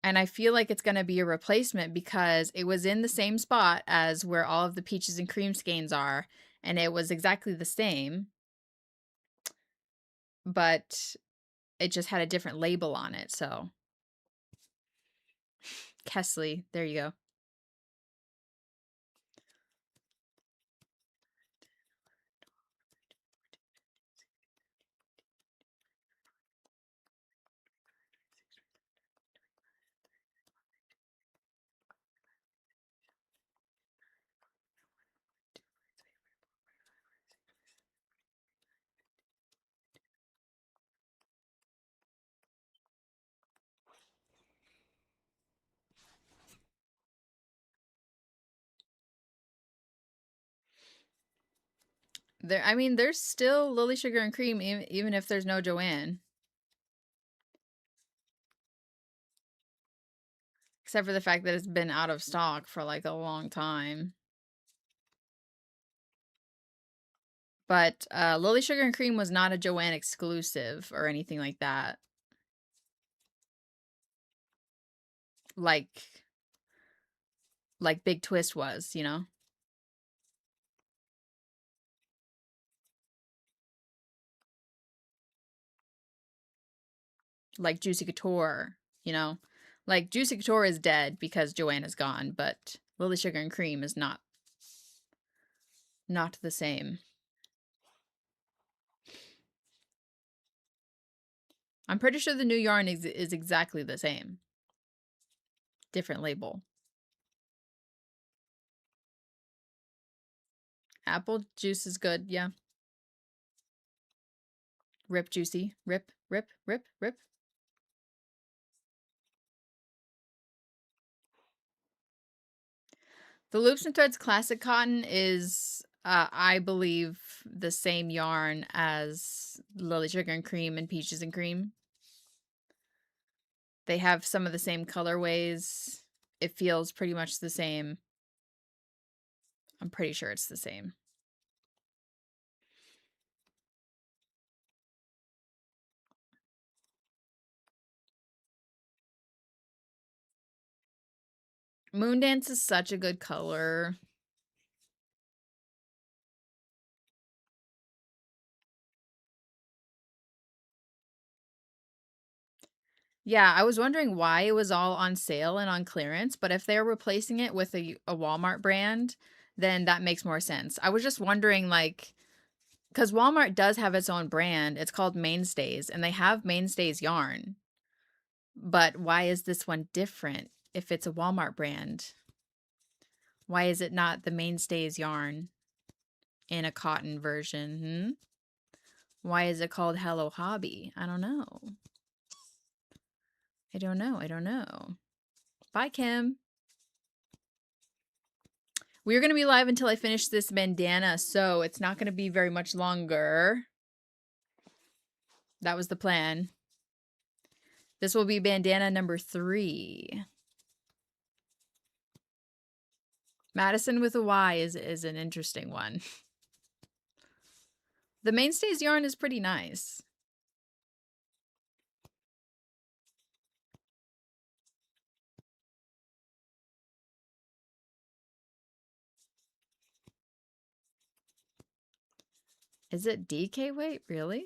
and I feel like it's gonna be a replacement because it was in the same spot as where all of the peaches and cream skeins are, and it was exactly the same, but it just had a different label on it, so Kelsie, there you go. I mean, there's still Lily Sugar and Cream even if there's no Joanne. Except for the fact that it's been out of stock for like a long time. But Lily Sugar and Cream was not a Joanne exclusive or anything like that. Like Big Twist was, you know? Like Juicy Couture, you know? Like Juicy Couture is dead because Joanne is gone, but Lily Sugar and Cream is not the same. I'm pretty sure the new yarn is exactly the same. Different label. Apple juice is good, yeah. Rip Juicy. Rip, rip, rip, rip. The Loops and Threads Classic Cotton is, I believe, the same yarn as Lily Sugar and Cream and Peaches and Cream. They have some of the same colorways. It feels pretty much the same. I'm pretty sure it's the same. Moondance is such a good color. Yeah, I was wondering why it was all on sale and on clearance, but if they're replacing it with a Walmart brand, then that makes more sense. I was just wondering, like, because Walmart does have its own brand. It's called Mainstays, and they have Mainstays yarn. But why is this one different if it's a Walmart brand? Why is it not the Mainstays yarn in a cotton version? Why is it called Hello Hobby? I don't know. I don't know. I don't know. Bye, Kim. We're going to be live until I finish this bandana, so it's not going to be very much longer. That was the plan. This will be bandana number 3. Madison with a Y is an interesting one. The Mainstays yarn is pretty nice. Is it DK weight? Really?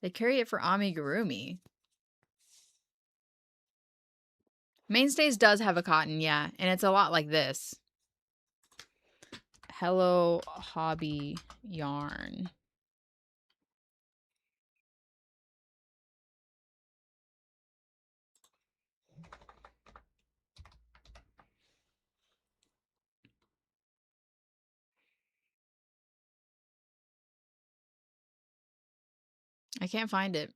They carry it for amigurumi. Mainstays does have a cotton, yeah, and it's a lot like this. Hello Hobby yarn. I can't find it.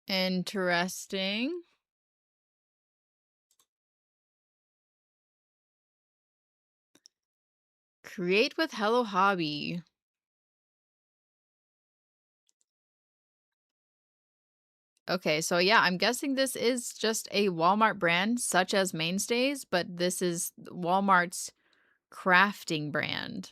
Interesting. Create with Hello Hobby. Okay, so yeah, I'm guessing this is just a Walmart brand, such as Mainstays, but this is Walmart's crafting brand.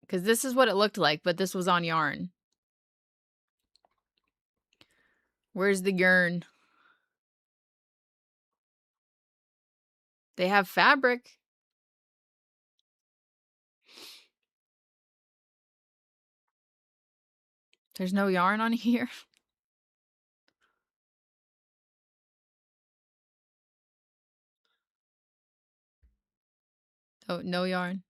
Because this is what it looked like, but this was on yarn. Where's the yarn? They have fabric. There's no yarn on here. Oh, no yarn.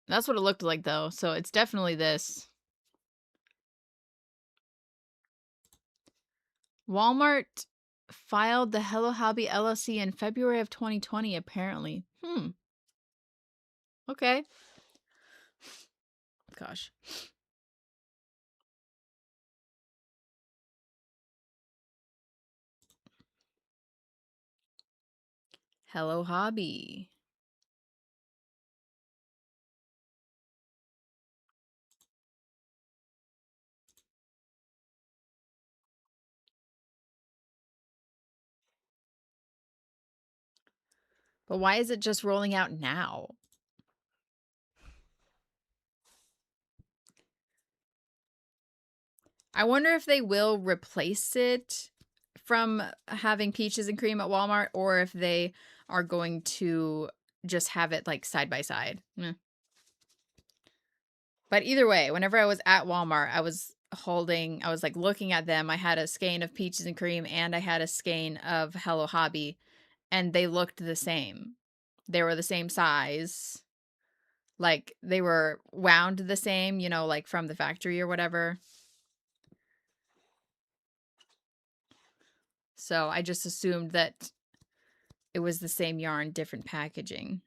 That's what it looked like, though, so it's definitely this. Walmart filed the Hello Hobby LLC in February of 2020, apparently. Okay. Gosh. Hello Hobby. But why is it just rolling out now? I wonder if they will replace it from having peaches and cream at Walmart, or if they are going to just have it like side by side. But either way, whenever I was at Walmart, I was like looking at them. I had a skein of peaches and cream and I had a skein of Hello Hobby, and they looked the same. They were the same size. Like they were wound the same, like from the factory or whatever. So I just assumed that it was the same yarn, different packaging.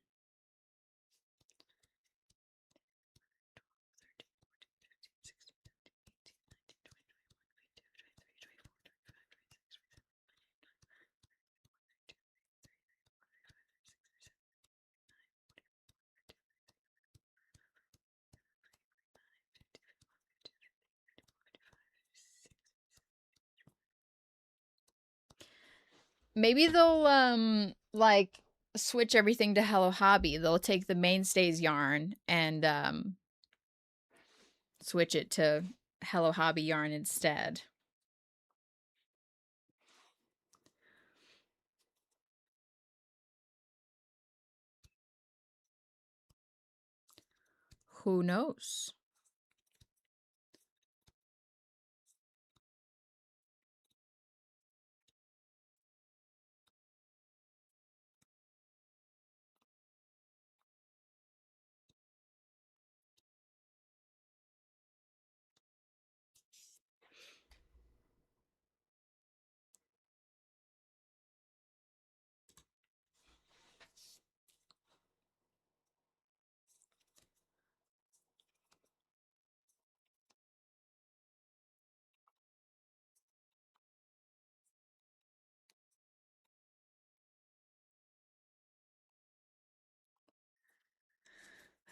Maybe they'll like switch everything to Hello Hobby. They'll take the Mainstays yarn and switch it to Hello Hobby yarn instead. Who knows?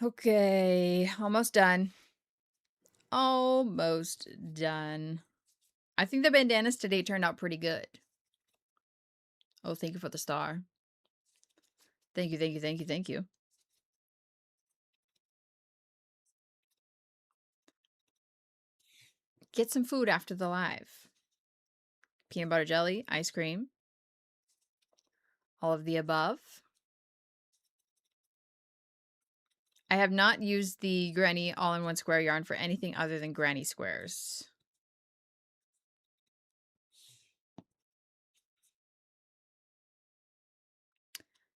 Okay, almost done. Almost done. I think the bandanas today turned out pretty good. Oh, thank you for the star. Thank you, thank you, thank you, thank you. Get some food after the live. Peanut butter jelly, ice cream, all of the above. I have not used the Granny all-in-one square yarn for anything other than granny squares.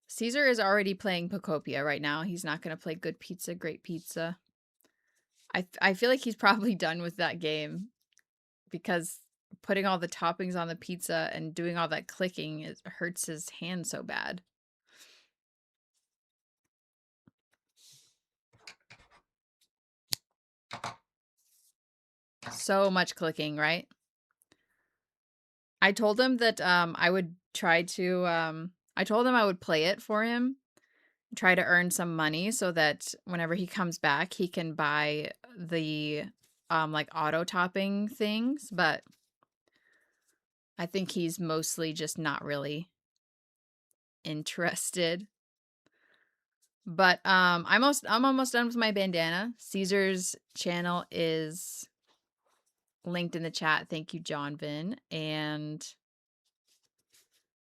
Caesar is already playing Pocopia right now. He's not going to play Good Pizza, Great Pizza. I feel like he's probably done with that game because putting all the toppings on the pizza and doing all that clicking, it hurts his hand so bad. So much clicking, right? I told him that I would try to I told him I would play it for him, try to earn some money so that whenever he comes back, he can buy the like auto topping things, but I think he's mostly just not really interested. But I'm almost done with my bandana. Caesar's channel is linked in the chat. Thank you, John Vin. And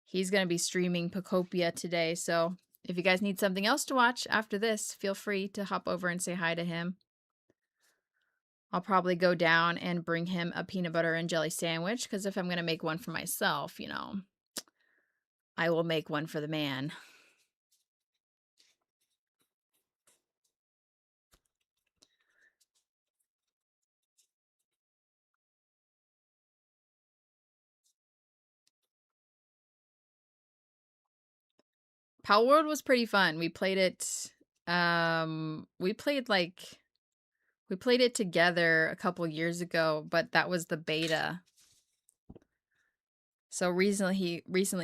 he's going to be streaming Pacopia today. So if you guys need something else to watch after this, feel free to hop over and say hi to him. I'll probably go down and bring him a peanut butter and jelly sandwich, because if I'm going to make one for myself, you know, I will make one for the man. Power World was pretty fun. We played it we played it together a couple years ago, but that was the beta. So recently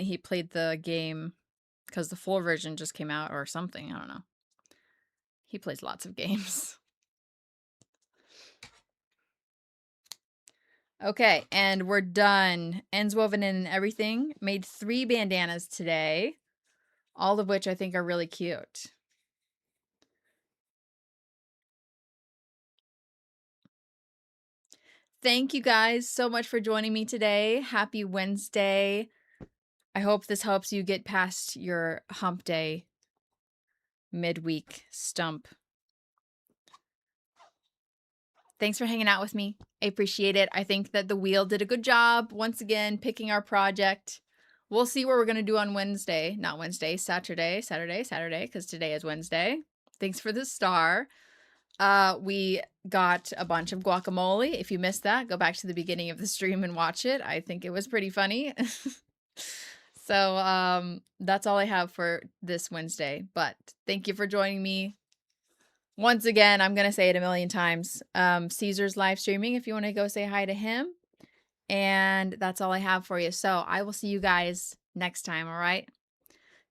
he played the game because the full version just came out or something, I don't know. He plays lots of games. Okay, and we're done. Ends woven in and everything. Made 3 bandanas today, all of which I think are really cute. Thank you guys so much for joining me today. Happy Wednesday. I hope this helps you get past your hump day midweek stump. Thanks for hanging out with me. I appreciate it. I think that the wheel did a good job once again picking our project. We'll see what we're going to do on Wednesday. Not Wednesday, Saturday, because today is Wednesday. Thanks for the star. We got a bunch of guacamole. If you missed that, go back to the beginning of the stream and watch it. I think it was pretty funny. So that's all I have for this Wednesday. But thank you for joining me. Once again, I'm going to say it a million times. Caesar's live streaming if you want to go say hi to him. And that's all I have for you. So I will see you guys next time, all right?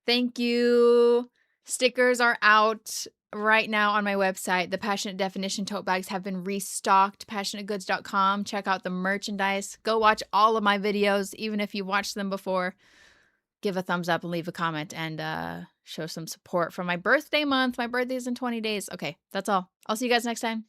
Thank you. Stickers are out right now on my website. The Passionate Definition tote bags have been restocked. Passionategoods.com. Check out the merchandise. Go watch all of my videos, even if you watched them before. Give a thumbs up and leave a comment and show some support for my birthday month. My birthday is in 20 days. Okay, that's all. I'll see you guys next time.